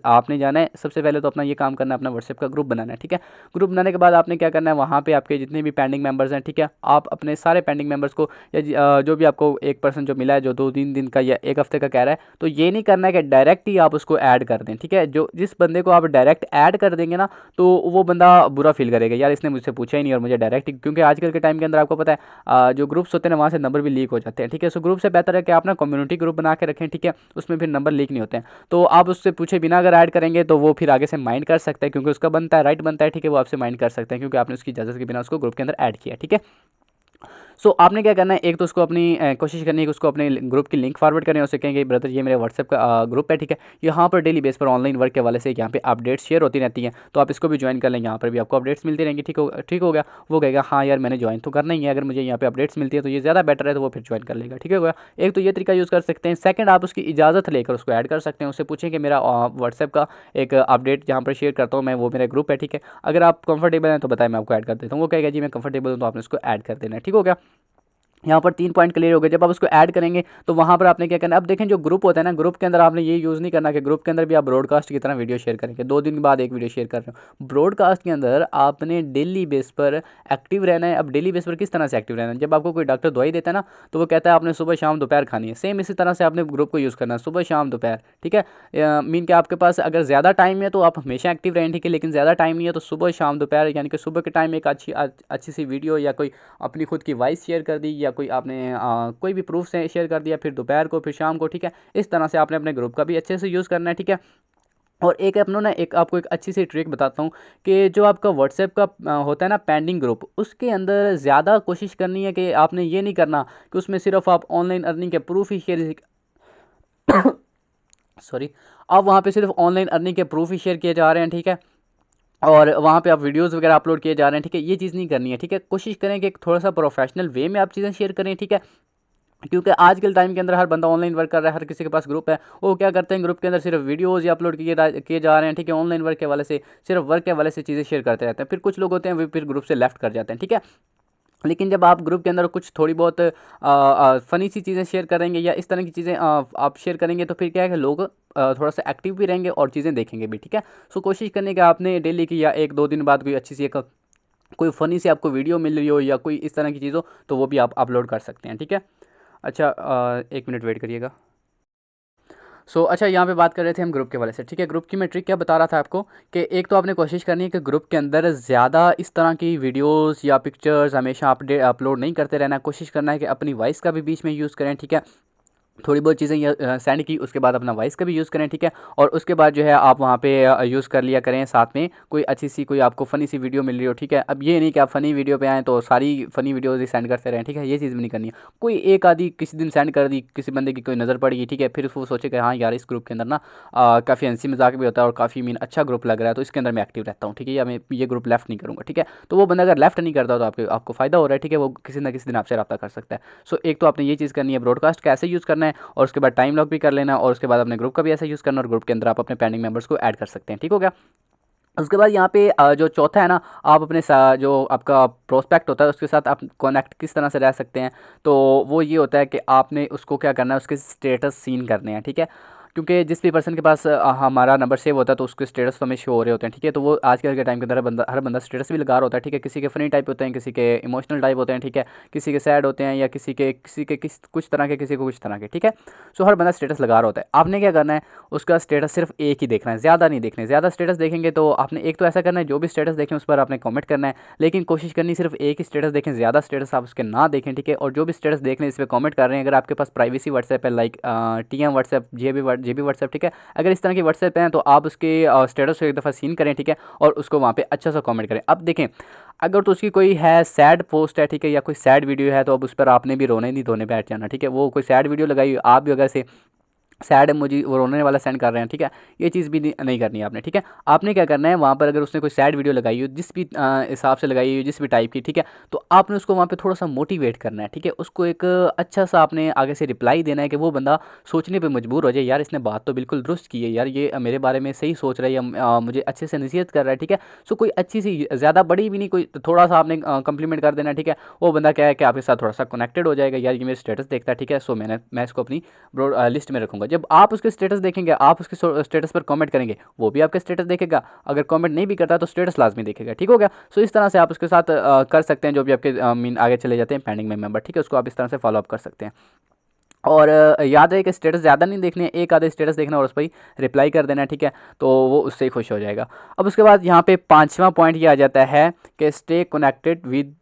Speaker 1: आपने जाना है सबसे पहले तो अपना ये काम करना है, अपना व्हाट्सएप का ग्रुप बनाना है, ठीक है। ग्रुप बनाने के बाद आपने क्या करना है, वहाँ पर आपके जितने भी पेंडिंग मेम्बर्स हैं, ठीक है, आप अपने सारे पेंडिंग मेम्बर्स को या जो भी आपको एक पर्सन जो मिला है जो 2-3 दिन का या एक हफ्ते का कह रहा है, तो ये नहीं करना है कि डायरेक्ट ही आप उसको ऐड कर दें, ठीक है। जो जिस बंदे को आप डायरेक्ट ऐड कर देंगे ना तो वो बंदा बुरा फील करेगा, यार इसने मुझसे पूछा ही नहीं और मुझे डायरेक्ट, क्योंकि आजकल के टाइम के अंदर आपको पता है जो ग्रुप्स होते हैं ना वहाँ से नंबर भी लीक हो जाते हैं, ठीक है। सो ग्रुप से बेहतर है कि आप ना कम्युनिटी ग्रुप बना के रखें, ठीक है, उसमें फिर नंबर लीक नहीं होते हैं। तो आप उससे पूछे बिना अगर ऐड करेंगे तो वो फिर आगे से माइंड कर सकता है, क्योंकि उसका बनता है, राइट बनता है, ठीक है, वो आपसे माइंड कर सकते हैं क्योंकि आपने उसकी इजाज़त के बिना उसको ग्रुप के अंदर ऐड किया, ठीक है। सो आपने क्या करना है, एक तो उसको अपनी कोशिश करनी है कि उसको अपने ग्रुप की लिंक फॉरवर्ड करें, उससे कहेंगे ब्रदर ये मेरे व्हाट्सएप का ग्रुप है, ठीक है, यहाँ पर डेली बेस पर ऑनलाइन वर्क के वाले से यहाँ पे अपडेट्स शेयर होती रहती हैं, तो आप इसको भी ज्वाइन कर लें, यहाँ पर भी आपको अपडेट्स मिलती रहेंगी, ठीक हो गया। वो कहेगा हाँ यार मैंने ज्वाइन तो करना ही है, अगर मुझे यहाँ पे अपडेट्स मिलती है तो ये ज़्यादा बेटर है, तो वो फिर ज्वाइन कर लेगा, ठीक हो गया। एक तो ये तरीका यूज़ कर सकते हैं। सेकंड, आप उसकी इजाज़त लेकर उसको ऐड कर सकते हैं, उससे पूछें कि मेरा व्हाट्सएप का एक अपडेट जहाँ पर शेयर करता हूँ मैं, वो मेरा ग्रुप है, ठीक है, अगर आप कंफर्टेबल हैं तो बताएं मैं आपको ऐड कर देता हूँ। वो कहेगा जी मैं कंफर्टेबल हूँ, तो आपने उसको ऐड कर देना है, ठीक हो गया। यहाँ पर 3 पॉइंट क्लियर हो गए। जब आप उसको ऐड करेंगे तो वहाँ पर आपने क्या करना है, अब देखें जो ग्रुप होता है ना, ग्रुप के अंदर आपने ये यूज़ नहीं करना कि ग्रुप के अंदर भी आप ब्रॉडकास्ट की तरह वीडियो शेयर करेंगे, 2 दिन बाद एक वीडियो शेयर कर रहे हो। ब्रॉडकास्ट के अंदर आपने डेली बेस पर एक्टिव रहना है। अब डेली बेस पर किस तरह से एक्टिव रहना है, जब आपको कोई डॉक्टर दवाई देता है ना तो वो कहता है आपने सुबह शाम दोपहर खानी है, सेम इसी तरह से आपने ग्रुप को यूज़ करना है, सुबह शाम दोपहर, ठीक है। मीन कि आपके पास अगर ज़्यादा टाइम है तो आप हमेशा एक्टिव रहें, ठीक है, लेकिन ज़्यादा टाइम नहीं है तो सुबह शाम दोपहर, यानी कि सुबह के टाइम एक अच्छी सी वीडियो या कोई अपनी खुद की वॉइस शेयर कर दी या कोई आपने कोई भी प्रूफ से शेयर कर दिया, फिर दोपहर को, फिर शाम को, ठीक है। इस तरह से आपने अपने ग्रुप का भी अच्छे से यूज़ करना है, ठीक है। और एक अपनों ना एक आपको एक अच्छी सी ट्रिक बताता हूँ कि जो आपका व्हाट्सएप का होता है ना पेंडिंग ग्रुप, उसके अंदर ज़्यादा कोशिश करनी है कि आपने ये नहीं करना कि उसमें सिर्फ आप ऑनलाइन अर्निंग के प्रूफ ही शेयर सॉरी, आप वहाँ पे सिर्फ ऑनलाइन अर्निंग के प्रूफ ही शेयर किए जा रहे हैं, ठीक है, और वहाँ पे आप वीडियोस वगैरह अपलोड किए जा रहे हैं, ठीक है, ये चीज़ नहीं करनी है, ठीक है। कोशिश करें कि एक थोड़ा सा प्रोफेशनल वे में आप चीज़ें शेयर करें, ठीक है, क्योंकि आज के टाइम के अंदर हर बंदा ऑनलाइन वर्क कर रहा है, हर किसी के पास ग्रुप है, वो क्या करते हैं ग्रुप के अंदर सिर्फ वीडियोज़ या अपलोड किए जा रहे हैं, ठीक है, ऑनलाइन वर्क के वाले से सिर्फ वर्क के वाले से चीज़ें शेयर करते रहते हैं। फिर कुछ लोग होते हैं वो फिर ग्रुप से लेफ्ट कर जाते हैं, ठीक है। लेकिन जब आप ग्रुप के अंदर कुछ थोड़ी बहुत फ़नी सी चीज़ें शेयर करेंगे या इस तरह की चीज़ें आप शेयर करेंगे तो फिर क्या है कि लोग थोड़ा सा एक्टिव भी रहेंगे और चीज़ें देखेंगे भी, ठीक है। सो कोशिश करने का आपने डेली की या 1-2 दिन बाद कोई अच्छी सी एक कोई फ़नी सी आपको वीडियो मिल रही हो या कोई इस तरह की चीज़ हो तो वो भी आप अपलोड कर सकते हैं, ठीक है। अच्छा 1 मिनट वेट करिएगा। अच्छा यहाँ पे बात कर रहे थे हम ग्रुप के वाले से, ठीक है। ग्रुप की मैं ट्रिक क्या बता रहा था आपको कि एक तो आपने कोशिश करनी है कि ग्रुप के अंदर ज़्यादा इस तरह की वीडियोस या पिक्चर्स हमेशा अपलोड नहीं करते रहना। कोशिश करना है कि अपनी वॉइस का भी बीच में यूज़ करें, ठीक है। थोड़ी बहुत चीज़ें सेंड की, उसके बाद अपना वॉइस का भी यूज़ करें, ठीक है। और उसके बाद जो है आप वहाँ पे यूज़ कर लिया करें साथ में कोई अच्छी सी कोई आपको फ़नी सी वीडियो मिल रही हो, ठीक है। अब ये नहीं कि आप फ़नी वीडियो पे आएँ तो सारी फ़नी वीडियोज़ ही सेंड करते रहें, ठीक है, ये चीज़ भी नहीं करनी है। कोई एक आधी किसी दिन सेंड कर दी, किसी बंदे की कोई नज़र पड़ गई, ठीक है, फिर वो सोचे कि हाँ यार इस ग्रुप के अंदर ना काफ़ी हंसी मजाक भी होता है और काफ़ी मीन अच्छा ग्रुप लग रहा है तो इसके अंदर मैं एक्टिव रहता हूँ, ठीक है, या मैं ये ग्रुप लेफ्ट नहीं करूँगा, ठीक है। तो वो बंदा अगर लेफ्ट नहीं करता तो आपको फ़ायदा हो रहा है, ठीक है, वो किसी ना किसी दिन आपसे रब्ता कर सकता है। सो एक तो आपने ये चीज़ करनी है, ब्रॉडकास्ट कैसे यूज़ करना है, और उसके बाद टाइम लॉग भी कर लेना, और उसके बाद अपने ग्रुप का भी ऐसा यूज़ करना, और ग्रुप के अंदर आप अपने पेंडिंग मेंबर्स को ऐड कर सकते हैं, ठीक हो गया। उसके बाद यहाँ पे जो चौथा है ना, आप अपने जो आपका प्रोस्पेक्ट होता है उसके साथ आप कनेक्ट किस तरह से रह सकते हैं, तो वो ये होता है कि आपने उसको क्या करना है, उसके स्टेटस सीन करने हैं, ठीक है। क्योंकि जिस भी पर्सन के पास हमारा नंबर सेव होता है तो उसके स्टेटस तो हमें शो हो रहे होते हैं, ठीक है। तो वो आजकल के टाइम के अंदर हर बंदा स्टेटस भी लगा रहा होता है, ठीक है। किसी के फनी टाइप होते हैं, किसी के इमोशनल टाइप होते हैं, ठीक है, किसी के सैड होते हैं, या किसी के कुछ तरह के, किसी को कुछ तरह के, ठीक है। सो हर बंदा स्टेटस लगा रहा होता है। आपने क्या करना है, उसका स्टेटस सिर्फ एक ही देखना है, ज़्यादा नहीं देखने। ज़्यादा स्टेटस देखेंगे तो आपने एक तो ऐसा करना है जो भी स्टेटस देखें उस पर आपने कमेंट करना है, लेकिन कोशिश करनी सिर्फ एक ही स्टेटस देखें, ज़्यादा स्टेटस आप उसके ना देखें, ठीक है। और जो भी स्टेटस देख लें इस पर कमेंट कर रहे हैं, अगर आपके पास प्राइवेसी व्हाट्सएप है like TM WhatsApp, GB WhatsApp, ठीक है। अगर इस तरह की व्हाट्सएप हैं तो आप उसके स्टेटस को एक दफ़ा सीन करें, ठीक है, और उसको वहाँ पे अच्छा सा कमेंट करें। अब देखें, अगर तो उसकी कोई है सैड पोस्ट है, ठीक है, या कोई सैड वीडियो है, तो अब उस पर आपने भी रोने नहीं धोने बैठ जाना, ठीक है। वो कोई सैड वीडियो लगाई, आप भी अगर से सैड इमोजी वो रोने वाला सेंड कर रहे हैं, ठीक है, ये चीज़ भी नहीं करनी है आपने, ठीक है। आपने क्या करना है, वहाँ पर अगर उसने कोई सैड वीडियो लगाई हो, जिस भी हिसाब से लगाई हो, जिस भी टाइप की, ठीक है, तो आपने उसको वहाँ पे थोड़ा सा मोटिवेट करना है, ठीक है। उसको एक अच्छा सा आपने आगे से रिप्लाई देना है कि वो बंदा सोचने पे मजबूर हो जाए, यार इसने बात तो बिल्कुल दुरुस्त की है, यार ये मेरे बारे में सही सोच रहा है, या मुझे अच्छे से नसीहत कर रहा है, ठीक है। सो कोई अच्छी सी, ज़्यादा बड़ी भी नहीं, कोई थोड़ा सा आपने कंप्लीमेंट कर देना है, ठीक है। वो बंदा क्या है कि आपके साथ थोड़ा सा कनेक्टेड हो जाएगा, यार ये मेरे स्टेटस देखता है, ठीक है, सो मैं इसको अपनी ब्रॉड लिस्ट में रखूंगा। जब आप उसके स्टेटस देखेंगे, आप उसके स्टेटस पर कमेंट करेंगे, वो भी आपके स्टेटस देखेगा। अगर कमेंट नहीं भी करता तो स्टेटस लाजमी देखेगा, ठीक हो गया। सो इस तरह से आप उसके साथ कर सकते हैं, जो भी आपके मीन आगे चले जाते हैं पेंडिंग में मेंबर, ठीक है, उसको आप इस तरह से फॉलो अप कर सकते हैं। और याद रहे कि स्टेटस ज़्यादा नहीं देखने हैं, एक आधे स्टेटस देखना और उस पर ही रिप्लाई कर देना है, ठीक है, तो वो उससे ही खुश हो जाएगा। अब उसके बाद यहाँ पे 5वां पॉइंट ये आ जाता है कि stay connected with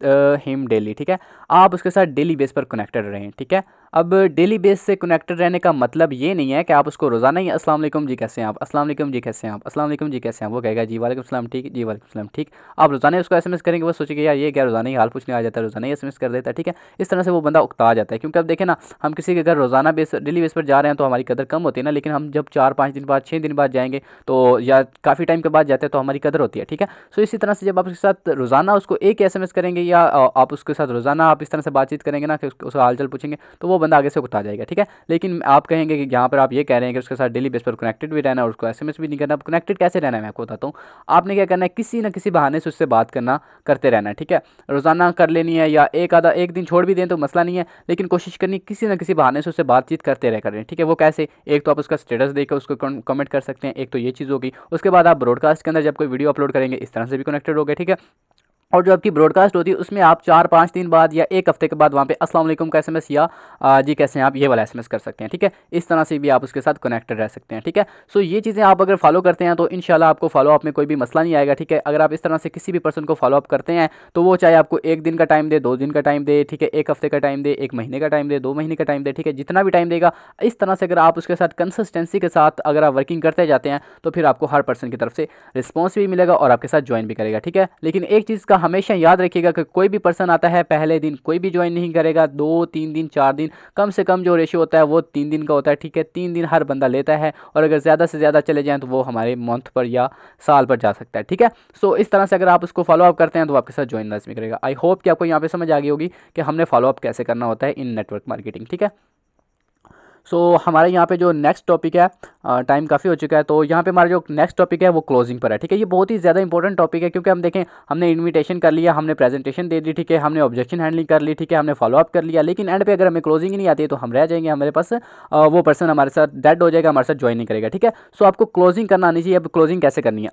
Speaker 1: him daily, ठीक है। आप उसके साथ डेली बेस पर कनेक्टेड रहें, ठीक है। अब डेली बेस से कनेक्टेड रहने का मतलब ये नहीं है कि आप उसको रोज़ाना ही अस्सलाम वालेकुम जी कैसे हैं आप, अस्सलाम वालेकुम जी कैसे हैं आप, अस्सलाम वालेकुम जी कैसे हैं, वो कहेगा जी वालेकुम सलाम ठीक, जी वालेकुम सलाम ठीक। आप रोज़ाना ही उसको SMS करेंगे, वो सोचेगा यार ये क्या रोज़ाना ही हाल पूछने आ जाता है, रोज़ाना ही SMS कर देता है, ठीक है। इस तरह से वो बंदा उकता जाता है, क्योंकि अब देखें ना, हम किसी के घर रोज़ाना बेस डेली बेस पर जा रहे हैं तो हमारी कदर कम होती है ना, लेकिन हम जब 4-5 दिन बाद 6 दिन बाद जाएंगे तो, या काफ़ी टाइम के बाद जाते हैं तो हमारी कदर होती है, ठीक है। सो इसी तरह से जब आप उसके साथ रोज़ाना उसको एक SMS करेंगे, या आप उसके साथ रोज़ाना आप इस तरह से बातचीत करेंगे ना कि उसका हाल चाल पूछेंगे, तो वो बंदा आगे से उकता जाएगा, ठीक है। लेकिन आप कहेंगे कि यहाँ पर आप ये कह रहे हैं कि उसके साथ डेली बेस पर कनेक्टेड भी रहना है और उसको SMS भी नहीं करना। कनेक्टेड कैसे रहना है मैं आपको बताता हूँ। आपने क्या करना है, किसी ना किसी बहाने से उससे बात करना करते रहना है, ठीक है। रोज़ाना कर लेनी है, या एक दिन छोड़ भी दें तो मसला नहीं है, लेकिन कोशिश करनी किसी ना किसी बहाने से उससे बातचीत करते रह करें, ठीक है। वो कैसे, एक तो आप उसका स्टेटस देकर उसको कमेंट कर सकते हैं, एक तो ये चीज़ होगी। उसके बाद आप ब्रॉडकास्ट के अंदर जब कोई वीडियो अपलोड करेंगे, इस तरह से भी कनेक्टेड हो गए, ठीक है। और जो आपकी ब्रॉडकास्ट होती है उसमें आप 4-5 दिन बाद या एक हफ्ते के बाद वहाँ पे अस्सलाम वालेकुम का SMS, या जी कैसे हैं आप, ये वाला SMS कर सकते हैं, ठीक है। इस तरह से भी आप उसके साथ कनेक्टेड रह सकते हैं, ठीक है। सो ये चीज़ें आप अगर फॉलो करते हैं तो इंशाल्लाह आपको फॉलो अप में कोई भी मसला नहीं आएगा, ठीक है। अगर आप इस तरह से किसी भी पर्सन को फॉलो अप करते हैं तो वो चाहे आपको 1 दिन का टाइम दे, 2 दिन का टाइम दे, ठीक है, 1 हफ्ते का टाइम दे, 1 महीने का टाइम दे, 2 महीने का टाइम दे, ठीक है, जितना भी टाइम देगा, इस तरह से अगर आप उसके साथ कंसिस्टेंसी के साथ अगर आप वर्किंग करते जाते हैं तो फिर आपको हर पर्सन की तरफ से रिस्पॉन्स भी मिलेगा और आपके साथ ज्वाइन भी करेगा, ठीक है। लेकिन एक चीज़ का हमेशा याद रखिए कि कोई भी पर्सन आता है पहले दिन कोई भी ज्वाइन नहीं करेगा, 2-3 दिन 4 दिन, कम से कम जो रेशियो होता है वो 3 दिन का होता है, ठीक है। 3 दिन हर बंदा लेता है, और अगर ज़्यादा से ज़्यादा चले जाएं तो वो हमारे मंथ पर या साल पर जा सकता है, ठीक है। सो इस तरह से अगर आप उसको फॉलो अप करते हैं तो आपके साथ ज्वाइन लाजमी करेगा। आई होप कि आपको यहाँ पे समझ आ गई होगी कि हमने फॉलो अप कैसे करना होता है इन नेटवर्क मार्केटिंग, ठीक है। सो हमारे यहाँ पे जो नेक्स्ट टॉपिक है, टाइम काफ़ी हो चुका है, तो यहाँ पे हमारा जो नेक्स्ट टॉपिक है वो क्लोजिंग पर है, ठीक है। ये बहुत ही ज़्यादा इंपॉर्टेंट टॉपिक है, क्योंकि हम देखें, हमने इनविटेशन कर लिया, हमने प्रेजेंटेशन दे दी, ठीक है, हमने ऑब्जेक्शन हैंडलिंग कर ली, ठीक है, हमने फॉलो अप कर लिया, लेकिन एंड पे अगर हमें क्लोजिंग ही नहीं आती है तो हम रह जाएंगे, हमारे पास वो पर्सन हमारे साथ डेड हो जाएगा, हमारे साथ ज्वाइन नहीं करेगा, ठीक है। सो आपको क्लोजिंग करना आनी चाहिए। अब क्लोजिंग कैसे करनी है,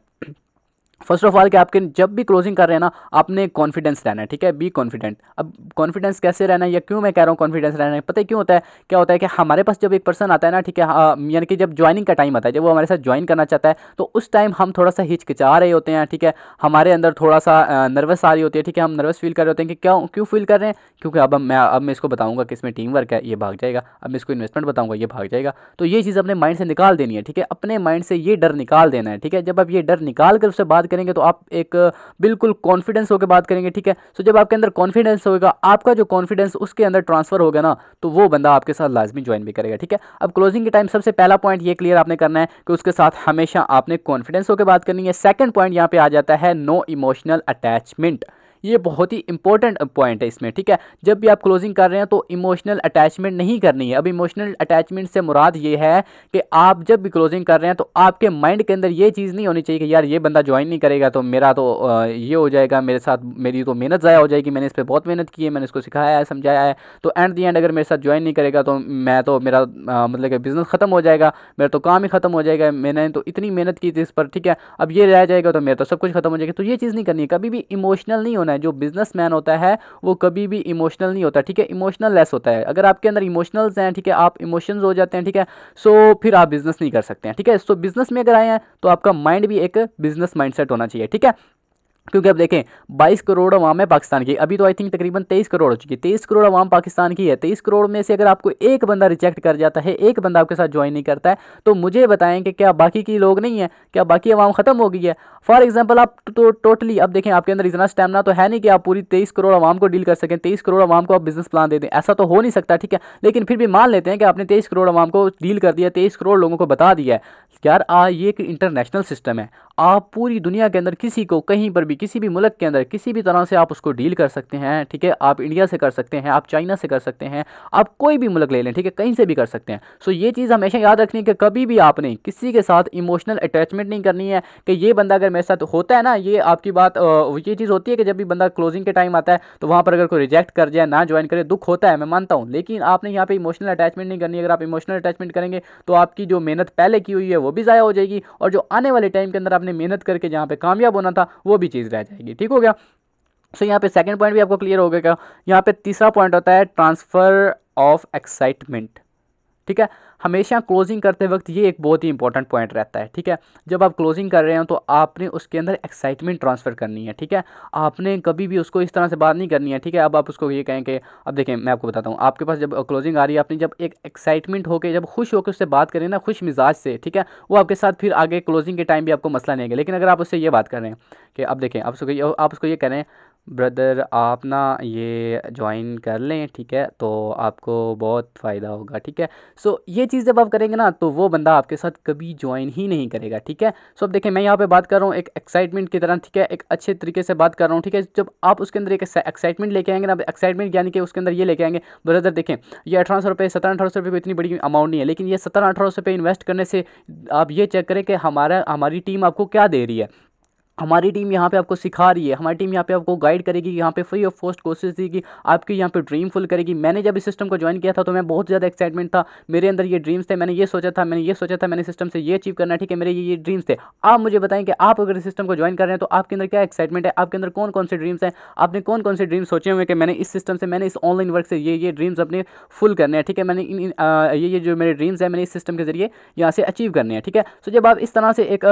Speaker 1: फर्स्ट ऑफ ऑल कि आपके जब भी क्लोजिंग कर रहे हैं ना, आपने कॉन्फिडेंस रहना है, ठीक है, बी कॉन्फिडेंट। अब कॉन्फिडेंस कैसे रहना है, या क्यों मैं कह रहा हूँ कॉन्फिडेंस रहना है, पता है क्यों होता है, क्या होता है कि हमारे पास जब एक पर्सन आता है ना, ठीक है, यानी कि जब ज्वाइनिंग का टाइम आता है, जब वो हमारे साथ ज्वाइन करना चाहता है, तो उस टाइम हम थोड़ा सा हिचकिचा रहे होते हैं, ठीक है, हमारे अंदर थोड़ा सा नर्वस आ रही होती है, ठीक है, हम नर्वस फील कर रहे होते हैं कि क्यों फील कर रहे हैं, क्योंकि अब मैं इसको बताऊंगा कि इसमें टीम वर्क है, ये भाग जाएगा, अब मैं इसको इन्वेस्टमेंट बताऊंगा, ये भाग जाएगा। तो ये चीज़ अपने माइंड से निकाल देनी है, ठीक है, अपने माइंड से ये डर निकाल देना है, ठीक है। जब आप ये डर निकाल कर उससे बात करेंगे तो आप एक बिल्कुल कॉन्फिडेंस होकर बात करेंगे, ठीक है। सो जब आपके अंदर कॉन्फिडेंस होगा, आपका जो कॉन्फिडेंस उसके अंदर ट्रांसफर होगा ना, तो वो बंदा आपके साथ लाजमी ज्वाइन भी करेगा, ठीक है। अब क्लोजिंग के टाइम सबसे पहला पॉइंट ये क्लियर आपने करना है कि उसके साथ हमेशा आपने कॉन्फिडेंस होकर बात करनी है। सेकंड पॉइंट यहाँ पे आ जाता है नो इमोशनल अटैचमेंट। ये बहुत ही इंपॉर्टेंट पॉइंट है इसमें, ठीक है। जब भी आप क्लोजिंग कर रहे हैं तो इमोशनल अटैचमेंट नहीं करनी है। अब इमोशनल अटैचमेंट से मुराद ये है कि आप जब भी क्लोजिंग कर रहे हैं तो आपके माइंड के अंदर ये चीज़ नहीं होनी चाहिए कि यार ये बंदा ज्वाइन नहीं करेगा तो मेरा तो ये हो जाएगा, मेरे साथ मेरी तो मेहनत ज़ाया हो जाएगी, मैंने इस पर बहुत मेहनत की है, मैंने इसको सिखाया है, समझाया है, तो एंड दी एंड अगर मेरे साथ ज्वाइन नहीं करेगा तो मेरा मतलब कि बिज़नेस ख़त्म हो जाएगा, मेरा तो काम ही ख़त्म हो जाएगा, मैंने तो इतनी मेहनत की थी इस पर, ठीक है, अब ये रह जाएगा तो मेरा तो सब कुछ ख़त्म हो जाएगा। तो ये चीज़ नहीं करनी है, कभी भी इमोशनल नहीं होना है। जो बिजनेसमैन होता है वो कभी भी इमोशनल नहीं होता, ठीक है, इमोशनल लेस होता है। अगर आपके अंदर इमोशनल्स हैं, ठीक है, आप इमोशंस हो जाते हैं, ठीक है, सो फिर आप बिजनेस नहीं कर सकते हैं, ठीक है। सो बिजनेस में अगर आए हैं तो आपका माइंड भी एक बिजनेस माइंडसेट होना चाहिए, ठीक है। क्योंकि अब देखें 22 करोड़ अवाम है पाकिस्तान की, अभी तो आई थिंक तकरीबन 23 करोड़ हो चुकी है, 23 करोड़ अवाम पाकिस्तान की है। 23 करोड़ में से अगर आपको एक बंदा रिजेक्ट कर जाता है, एक बंदा आपके साथ ज्वाइन नहीं करता है, तो मुझे बताएं कि क्या बाकी की लोग नहीं है, क्या बाकी अवाम खत्म हो गई है? फॉर एग्जाम्पल आप तो टोटली अब देखें आपके अंदर इतना स्टेमिना तो है नहीं कि आप पूरी 23 करोड़ अवाम को डील कर सकें, 23 करोड़ अवाम को आप बिजनेस प्लान दे दें, ऐसा तो हो नहीं सकता, ठीक है। लेकिन फिर भी मान लेते हैं कि आपने 23 करोड़ अवाम को डील कर दिया, 23 करोड़ लोगों को बता दिया है। यार ये एक इंटरनेशनल सिस्टम है, आप पूरी दुनिया के अंदर किसी को कहीं पर भी किसी भी मुल्क के अंदर किसी भी तरह से आप उसको डील कर सकते हैं, ठीक है। आप इंडिया से कर सकते हैं, आप चाइना से कर सकते हैं, आप कोई भी मुल्क ले लें, ठीक है, कहीं से भी कर सकते हैं। सो ये चीज़ हमेशा याद रखनी है कि कभी भी आपने किसी के साथ इमोशनल अटैचमेंट नहीं करनी है कि ये बंदा अगर मेरे साथ होता है ना, ये आपकी बात ये चीज़ होती है कि जब भी बंदा क्लोजिंग के टाइम आता है तो वहाँ पर अगर कोई रिजेक्ट कर जाए, ना ज्वाइन करे, दुख होता है, मैं मानता हूँ, लेकिन आपने यहाँ पे इमोशनल अटैचमेंट नहीं करनी। अगर आप इमोशनल अटैचमेंट करेंगे तो आपकी जो मेहनत पहले की हुई है वो भी ज़ाया हो जाएगी, और जो आने वाले टाइम के अंदर आपने मेहनत करके जहाँ पे कामयाब होना था वो भी चीज़ रह जाएगी। ठीक हो गया। सो यहाँ पे सेकंड पॉइंट भी आपको क्लियर हो गया क्या? यहाँ पे तीसरा पॉइंट होता है ट्रांसफ़र ऑफ एक्साइटमेंट। ठीक है, हमेशा क्लोजिंग करते वक्त ये एक बहुत ही इंपॉर्टेंट पॉइंट रहता है। ठीक है, जब आप क्लोजिंग कर रहे हो तो आपने उसके अंदर एक्साइटमेंट ट्रांसफ़र करनी है। ठीक है, आपने कभी भी उसको इस तरह से बात नहीं करनी है। ठीक है, अब आप उसको ये कहें कि अब देखें मैं आपको बताता हूँ, आपके पास जब क्लोजिंग आ रही है, आपने जब एक एक्साइटमेंट होकर जब खुश होकर उससे बात करें ना, खुश मिजाज से, ठीक है, वो आपके साथ फिर आगे क्लोजिंग के टाइम भी आपको मसला नहीं है। लेकिन अगर आप उससे ये बात कर रहे हैं कि अब देखें आप उसको ये कह रहे हैं ब्रदर आप ना ये ज्वाइन कर लें, ठीक है, तो आपको बहुत फ़ायदा होगा। ठीक है, सो ये चीज़ जब आप करेंगे ना तो वो बंदा आपके साथ कभी ज्वाइन ही नहीं करेगा। ठीक है, सो अब देखें मैं यहाँ पे बात कर रहा हूँ एक एक्साइटमेंट की तरह, ठीक है, एक अच्छे तरीके से बात कर रहा हूँ। ठीक है, जब आप उसके अंदर एक एक्साइटमेंट लेके आएंगे ना, एक्साइटमेंट यानी कि उसके अंदर ये लेके आएंगे ब्रदर देखें ये 1800 रुपये 1700-1800 रुपये कोई इतनी बड़ी अमाउंट नहीं है, लेकिन ये 1700-1800 रुपये इन्वेस्ट करने से आप ये चेक करें कि हमारी टीम आपको क्या दे रही है। हमारी टीम यहाँ पे आपको सिखा रही है, हमारी टीम यहाँ पे आपको गाइड करेगी, यहाँ पे फ्री ऑफ कॉस्ट कोर्सेज देगी, आपकी यहाँ पे ड्रीम फुल करेगी। मैंने जब इस सिस्टम को ज्वाइन किया था तो मैं बहुत ज़्यादा एक्साइटमेंट था, मेरे अंदर ये ड्रीम्स थे, मैंने ये सोचा था, मैंने सिस्टम से ये अचीव करना है। ठीक है, मेरे ये ड्रीम्स थे। आप मुझे बताएं कि आप अगर इस सिस्टम को ज्वाइन कर रहे हैं तो आपके अंदर क्या एक्साइटमेंट है, आपके अंदर कौन कौन से ड्रीम्स हैं, आपने कौन कौन से ड्रीम्स सोचे हुए कि मैंने इस सिस्टम से, मैंने इस ऑनलाइन वर्क से ये ड्रीम्स अपने फुल करने हैं। ठीक है, मैंने ये जो मेरे ड्रीम्स हैं मैंने इस सिस्टम के जरिए यहाँ से अचीव करने हैं। ठीक है, सो जब आप इस तरह से एक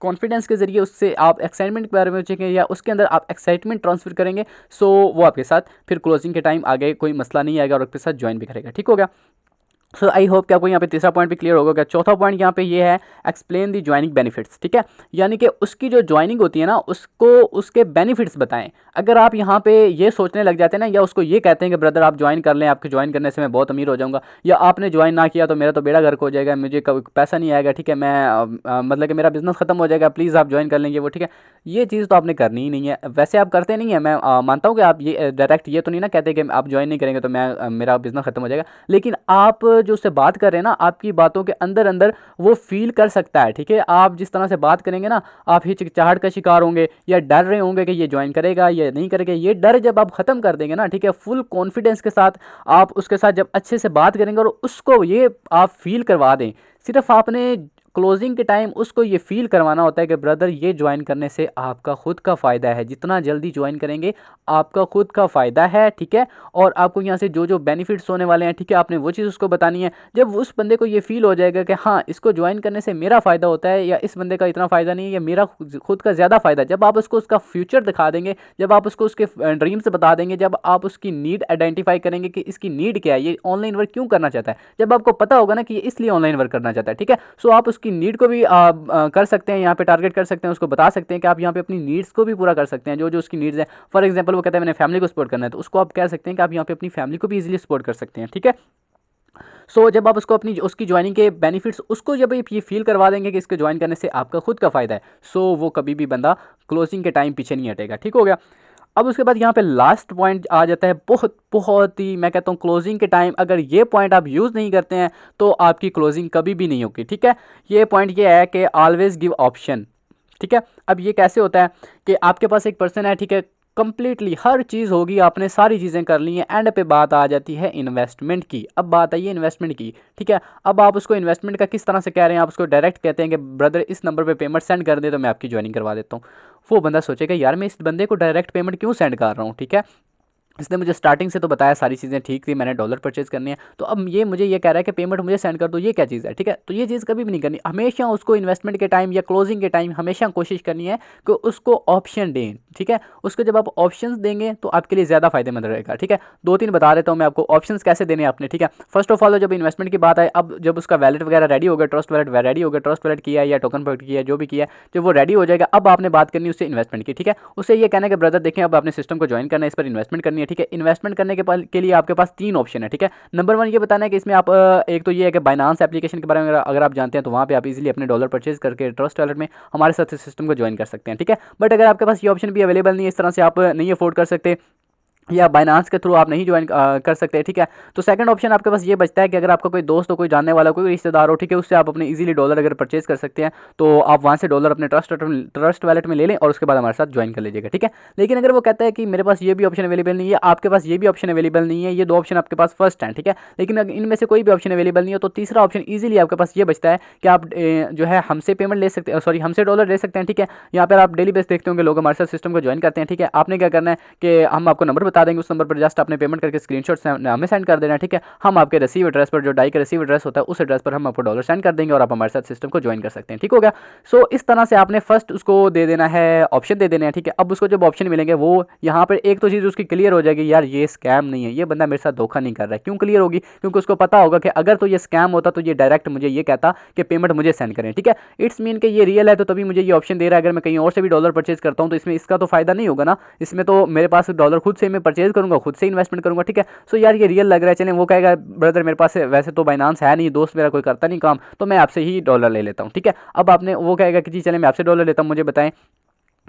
Speaker 1: कॉन्फिडेंस के जरिए उससे आप एक्साइटमेंट के बारे में पूछेंगे या उसके अंदर आप एक्साइटमेंट ट्रांसफर करेंगे, सो वो आपके साथ फिर क्लोजिंग के टाइम आगे कोई मसला नहीं आएगा और आपके साथ ज्वाइन भी करेगा। ठीक हो गया। सो आई होप कि आपको यहाँ पे तीसरा पॉइंट भी क्लियर होगा। क्या चौथा पॉइंट यहाँ पे ये है एक्सप्लेन दी ज्वाइनिंग बेनिफिट्स। ठीक है, यानी कि उसकी जो ज्वाइनिंग होती है ना उसको उसके बेनिफिट्स बताएं। अगर आप यहाँ पे ये सोचने लग जाते हैं ना या उसको ये कहते हैं कि ब्रदर आप ज्वाइन कर लें, आपके ज्वाइन करने से मैं बहुत अमीर हो जाऊँगा, या आपने ज्वाइन ना किया तो मेरा तो बेड़ा गर्क हो जाएगा, मुझे पैसा नहीं आएगा, ठीक है, मैं मतलब कि मेरा बिजनेस खत्म हो जाएगा, प्लीज़ आप ज्वाइन कर लेंगे वो, ठीक है, ये चीज़ तो आपने करनी ही नहीं है। वैसे आप करते नहीं है, मैं मानता हूँ कि आप ये डायरेक्ट ये तो नहीं ना कहते कि आप ज्वाइन नहीं करेंगे तो मैं मेरा बिजनेस खत्म हो जाएगा, लेकिन आप जो उससे बात कर रहे हैं ना आपकी बातों के अंदर अंदर वो फील कर सकता है। ठीक है, आप जिस तरह से बात करेंगे ना आप हिचकिचाहट का शिकार होंगे या डर रहे होंगे कि ये ज्वाइन करेगा या नहीं करेगा, ये डर जब आप खत्म कर देंगे ना, ठीक है, फुल कॉन्फिडेंस के साथ आप उसके साथ जब अच्छे से बात करेंगे और उसको ये आप फील करवा दें, सिर्फ आपने क्लोजिंग के टाइम उसको ये फील करवाना होता है कि ब्रदर ये ज्वाइन करने से आपका खुद का फ़ायदा है, जितना जल्दी ज्वाइन करेंगे आपका खुद का फ़ायदा है। ठीक है, और आपको यहाँ से जो जो बेनिफिट्स होने वाले हैं, ठीक है, आपने वो चीज़ उसको बतानी है। जब उस बंदे को ये फील हो जाएगा कि हाँ इसको ज्वाइन करने से मेरा फ़ायदा होता है या इस बंदे का इतना फ़ायदा नहीं है या मेरा खुद का ज़्यादा फ़ायदा, जब आप उसको उसका फ्यूचर दिखा देंगे, जब आप उसको उसके ड्रीम्स बता देंगे, जब आप उसकी नीड आइडेंटिफाई करेंगे कि इसकी नीड क्या है, ये ऑनलाइन वर्क क्यों करना चाहता है, जब आपको पता होगा ना कि ये इसलिए ऑनलाइन वर्क करना चाहता है, ठीक है, सो आप उसकी नीड को भी कर सकते हैं, यहाँ पे टारगेट कर सकते हैं, उसको बता सकते हैं कि आप यहाँ पे अपनी नीड्स को भी पूरा कर सकते हैं, जो जो उसकी नीड्स है। फॉर एग्जांपल वो कहता है मैंने फैमिली को सपोर्ट करना है, तो उसको आप कह सकते हैं कि आप यहाँ पे अपनी फैमिली को भी इजीली सपोर्ट कर सकते हैं। ठीक है, सो जब आप उसको अपनी उसकी ज्वाइनिंग के बेनिफिट्स उसको जब ये फील करवा देंगे कि इसको ज्वाइन करने से आपका खुद का फ़ायदा है, सो वो कभी भी बंदा क्लोजिंग के टाइम पीछे नहीं हटेगा। ठीक हो गया। अब उसके बाद यहाँ पे लास्ट पॉइंट आ जाता है, बहुत बहुत ही मैं कहता हूँ क्लोजिंग के टाइम अगर ये पॉइंट आप यूज़ नहीं करते हैं तो आपकी क्लोजिंग कभी भी नहीं होगी। ठीक है, ये पॉइंट ये है कि ऑलवेज गिव ऑप्शन। ठीक है, अब ये कैसे होता है कि आपके पास एक पर्सन है, ठीक है, कंप्लीटली हर चीज़ होगी, आपने सारी चीज़ें कर ली हैं, एंड पे बात आ जाती है इन्वेस्टमेंट की। अब बात आई है इन्वेस्टमेंट की। ठीक है, अब आप उसको इन्वेस्टमेंट का किस तरह से कह रहे हैं, आप उसको डायरेक्ट कहते हैं कि ब्रदर इस नंबर पे पेमेंट सेंड कर दे तो मैं आपकी ज्वाइनिंग करवा देता हूँ। वो बंदा सोचेगा यार मैं इस बंदे को डायरेक्ट पेमेंट क्यों सेंड कर रहा हूँ। ठीक है, इसने मुझे स्टार्टिंग से तो बताया सारी चीज़ें ठीक थी, मैंने डॉलर परचेज़ करनी है, तो अब ये मुझे ये कह रहा है कि पेमेंट मुझे सेंड कर दो, ये क्या चीज़ है, ठीक है। तो ये चीज़ कभी भी नहीं करनी, हमेशा उसको इन्वेस्टमेंट के टाइम या क्लोजिंग के टाइम हमेशा कोशिश करनी है कि उसको ऑप्शन दें, ठीक है। उसको जब आप ऑप्शन देंगे तो आपके लिए ज़्यादा फायदेमंद रहेगा, ठीक है। 2-3 बता देता हूँ मैं आपको ऑप्शन कैसे देने हैं आपने, ठीक है। फर्स्ट ऑफ ऑल जब इन्वेस्टमेंट की बात आए, अब जब उसका वैलेट वगैरह रेडी हो गया, ट्रस्ट वैलेट रेडी हो गया, ट्रस्ट वैलेट किया या टोकन प्रोवाइड किया, जो भी किया, जब वो रेडी हो जाएगा, अब आपने बात करनी है उससे इन्वेस्टमेंट की, ठीक है। उससे ये कहना है कि ब्रदर देखें, अब आपने सिस्टम को ज्वाइन करना है, इस पर इन्वेस्टमेंट करनी है, ठीक है। इन्वेस्टमेंट करने के लिए आपके पास 3 ऑप्शन है, ठीक है। नंबर 1 ये बताना है कि इसमें आप एक तो ये है कि बाइनांस एप्लीकेशन के बारे में अगर आप जानते हैं तो वहाँ पे आप इजीली अपने डॉलर परचेज करके ट्रस्ट वैलेट में हमारे साथ सिस्टम को ज्वाइन कर सकते हैं, ठीक है। बट अगर आपके पास ये ऑप्शन भी अवेलेबल नहीं है, इस तरह से आप नहीं अफोर्ड कर सकते या बाइनांस के थ्रू आप नहीं ज्वाइन कर सकते, ठीक है। तो सेकंड ऑप्शन आपके पास ये बचता है कि अगर आपका कोई दोस्त हो, कोई जानने वाला, कोई रिश्तेदार हो, ठीक है, उससे आप अपने इजीली डॉलर अगर परचेज कर सकते हैं तो आप वहाँ से डॉलर अपने ट्रस्ट वैलेट में ले लें और उसके बाद हमारे साथ ज्वाइन कर लीजिएगा, ठीक है। लेकिन अगर वो कहता है कि मेरे पास ये भी ऑप्शन अवेलेबल नहीं है, आपके पास ये भी ऑप्शन अवेलेबल नहीं है, ये 2 ऑप्शन आपके पास फर्स्ट हैं, ठीक है, लेकिन अगर इनमें से कोई भी ऑप्शन अवेलेबल नहीं है तो तीसरा ऑप्शन ईजिली आपके पास ये बचता है कि आप जो है हमसे पेमेंट ले सकते हैं, सॉरी हमसे डॉलर ले सकते हैं, ठीक है। यहाँ पर आप डेली बेस देखते होंगे लोग हमारे साथ सिस्टम को ज्वाइन करते हैं, ठीक है। आपने क्या करना है कि हम आपको नंबर बता देंगे, उस नंबर पर जस्ट आपने पेमेंट करके स्क्रीनशॉट हमें सेंड कर देना है, ठीक है। हम आपके रिसीव एड्रेस पर, जो डाई का रिसीव एड्रेस होता है, उस एड्रेस पर हम आपको डॉलर सेंड कर देंगे और आप हमारे साथ सिस्टम को ज्वाइन कर सकते हैं, ठीक हो गया। सो इस तरह से आपने फर्स्ट उसको दे देना है, ऑप्शन दे देना है, ठीक है। अब उसको जब ऑप्शन मिलेंगे वो यहाँ पर एक तो चीज़ उसकी क्लियर हो जाएगी, यार ये स्कैम नहीं है, ये बंदा मेरे साथ धोखा नहीं कर रहा है। क्यों क्लियर होगी? क्योंकि उसको पता होगा कि अगर तो ये स्कैम होता तो ये डायरेक्ट मुझे ये कहता कि पेमेंट मुझे सेंड करें, ठीक है। इट्स मीन कि ये रियल है तो तभी मुझे ये ऑप्शन दे रहा है। अगर मैं कहीं और से भी डॉलर परचेज करता हूँ तो इसमें इसका तो फायदा नहीं होगा ना, इसमें तो मेरे पास डॉलर खुद से मैं परचेज करूंगा, खुद से इन्वेस्टमेंट करूंगा, ठीक है। सो यार ये रियल लग रहा है, चलें। वो कहेगा ब्रदर मेरे पास वैसे तो बाइनांस है नहीं, दोस्त मेरा कोई करता नहीं काम, तो मैं आपसे ही डॉलर ले लेता हूँ, ठीक है। अब आपने वो कहेगा कि जी चले मैं आपसे डॉलर लेता हूँ, मुझे बताएं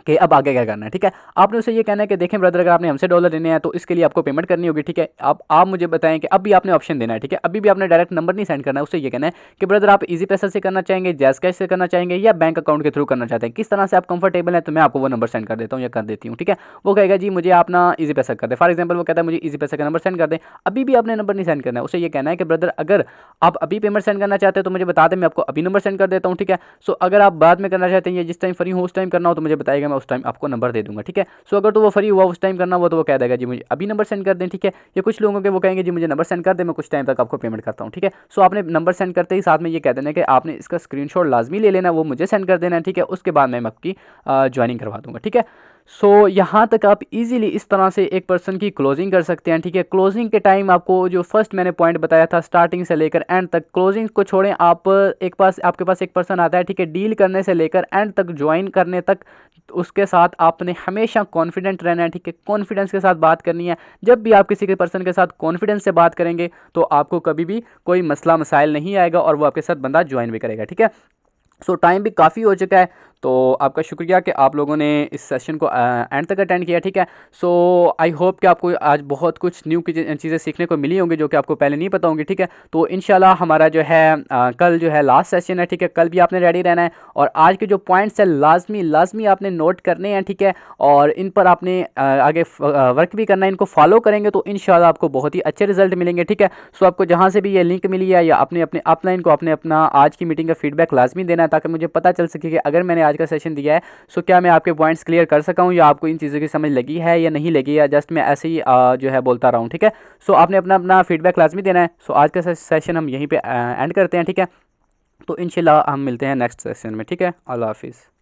Speaker 1: कि अब आगे क्या करना है, ठीक है। आपने उसे ये कहना है कि देखें ब्रदर अगर आपने हमसे डॉलर लेने हैं तो इसके लिए आपको पेमेंट करनी होगी, ठीक है। आप मुझे बताएं कि अब भी आपने ऑप्शन देना है, ठीक है। अभी भी आपने डायरेक्ट नंबर नहीं सेंड करना है, उससे ये कहना है कि ब्रदर आप इजी पैसा से करना चाहेंगे, जैस कैश से करना चाहेंगे या बैंक अकाउंट के थ्रू करना चाहते हैं, किस तरह से आप कंफर्टेबल है तो मैं आपको वो नंबर सेंड कर देता हूँ या कर देती हूँ, ठीक है। वो कहेगा जी मुझे आप ना इजी पैसा कर दे, फॉर एग्जाम्पल वो कहता है मुझे इजी पैसा का नंबर सेंड कर दें। अभी भी आपने नंबर नहीं सेंड करना है, उसे ये कहना है कि ब्रदर अगर आप अभी पेमेंट सेंड करना चाहते हैं तो मुझे बता दें, मैं आपको अभी नंबर सेंड कर देता हूँ, ठीक है। सो अगर आप बाद में करना चाहते हैं या जिस टाइम फ्री हो उस टाइम करना हो तो मुझे बताएगा, मैं उस टाइम आपको नंबर दे दूंगा, ठीक है। सो अगर तो वो फ्री हुआ उस टाइम करना हुआ तो वो कह देगा जी मुझे अभी नंबर सेंड कर दें, ठीक है। या कुछ लोगों के वो कहेंगे जी मुझे नंबर सेंड कर दें, मैं कुछ टाइम तक आपको पेमेंट करता हूँ, ठीक है। सो आपने नंबर सेंड करते ही साथ में ये कह देना कि आपने इसका स्क्रीनशॉट लाजमी ले लेना, वो मुझे सेंड कर देना, ठीक है। उसके बाद मैं आपकी ज्वाइनिंग करवा दूंगा, ठीक है। सो यहाँ तक आप इजीली इस तरह से एक पर्सन की क्लोजिंग कर सकते हैं, ठीक है। क्लोजिंग के टाइम आपको जो फर्स्ट मैंने पॉइंट बताया था स्टार्टिंग से लेकर एंड तक, क्लोजिंग को छोड़ें, आप आपके पास एक पर्सन आता है, ठीक है, डील करने से लेकर एंड तक ज्वाइन करने तक उसके साथ आपने हमेशा कॉन्फिडेंट रहना है, ठीक है। कॉन्फिडेंस के साथ बात करनी है। जब भी आप किसी के पर्सन के साथ कॉन्फिडेंस से बात करेंगे तो आपको कभी भी कोई मसला मसाइल नहीं आएगा और वो आपके साथ बंदा ज्वाइन भी करेगा, ठीक है। सो टाइम भी काफ़ी हो चुका है, तो आपका शुक्रिया कि आप लोगों ने इस सेशन को एंड तक अटेंड किया, ठीक है। सो आई होप कि आपको आज बहुत कुछ न्यू चीज़ें सीखने को मिली होंगी जो कि आपको पहले नहीं पता होंगी, ठीक है। तो इंशाल्लाह हमारा जो है कल जो है लास्ट सेशन है, ठीक है। कल भी आपने रेडी रहना है और आज के जो पॉइंट्स हैं लाजमी आपने नोट करने हैं, ठीक है। और इन पर आपने आगे वर्क भी करना है, इनको फॉलो करेंगे तो इंशाल्लाह आपको बहुत ही अच्छे रिजल्ट मिलेंगे, ठीक है। सो आपको जहाँ से भी ये लिंक मिली है या अपने अपने अपलाइन को आपने अपना आज की मीटिंग का फीडबैक लाजमी देना है ताकि मुझे पता चल सके कि अगर मैंने आज का सेशन दिया है सो क्या मैं आपके पॉइंट्स क्लियर कर सका हूँ या आपको इन चीज़ों की समझ लगी है या नहीं लगी, या जस्ट मैं ऐसे ही जो है बोलता रहा हूँ, ठीक है। सो आपने अपना अपना फीडबैक लाजमी देना है। सो आज का सेशन हम यहीं पे एंड करते हैं, ठीक है। तो इंशाल्लाह हम मिलते हैं नेक्स्ट सेशन में, ठीक है। अल्लाह हाफिज़।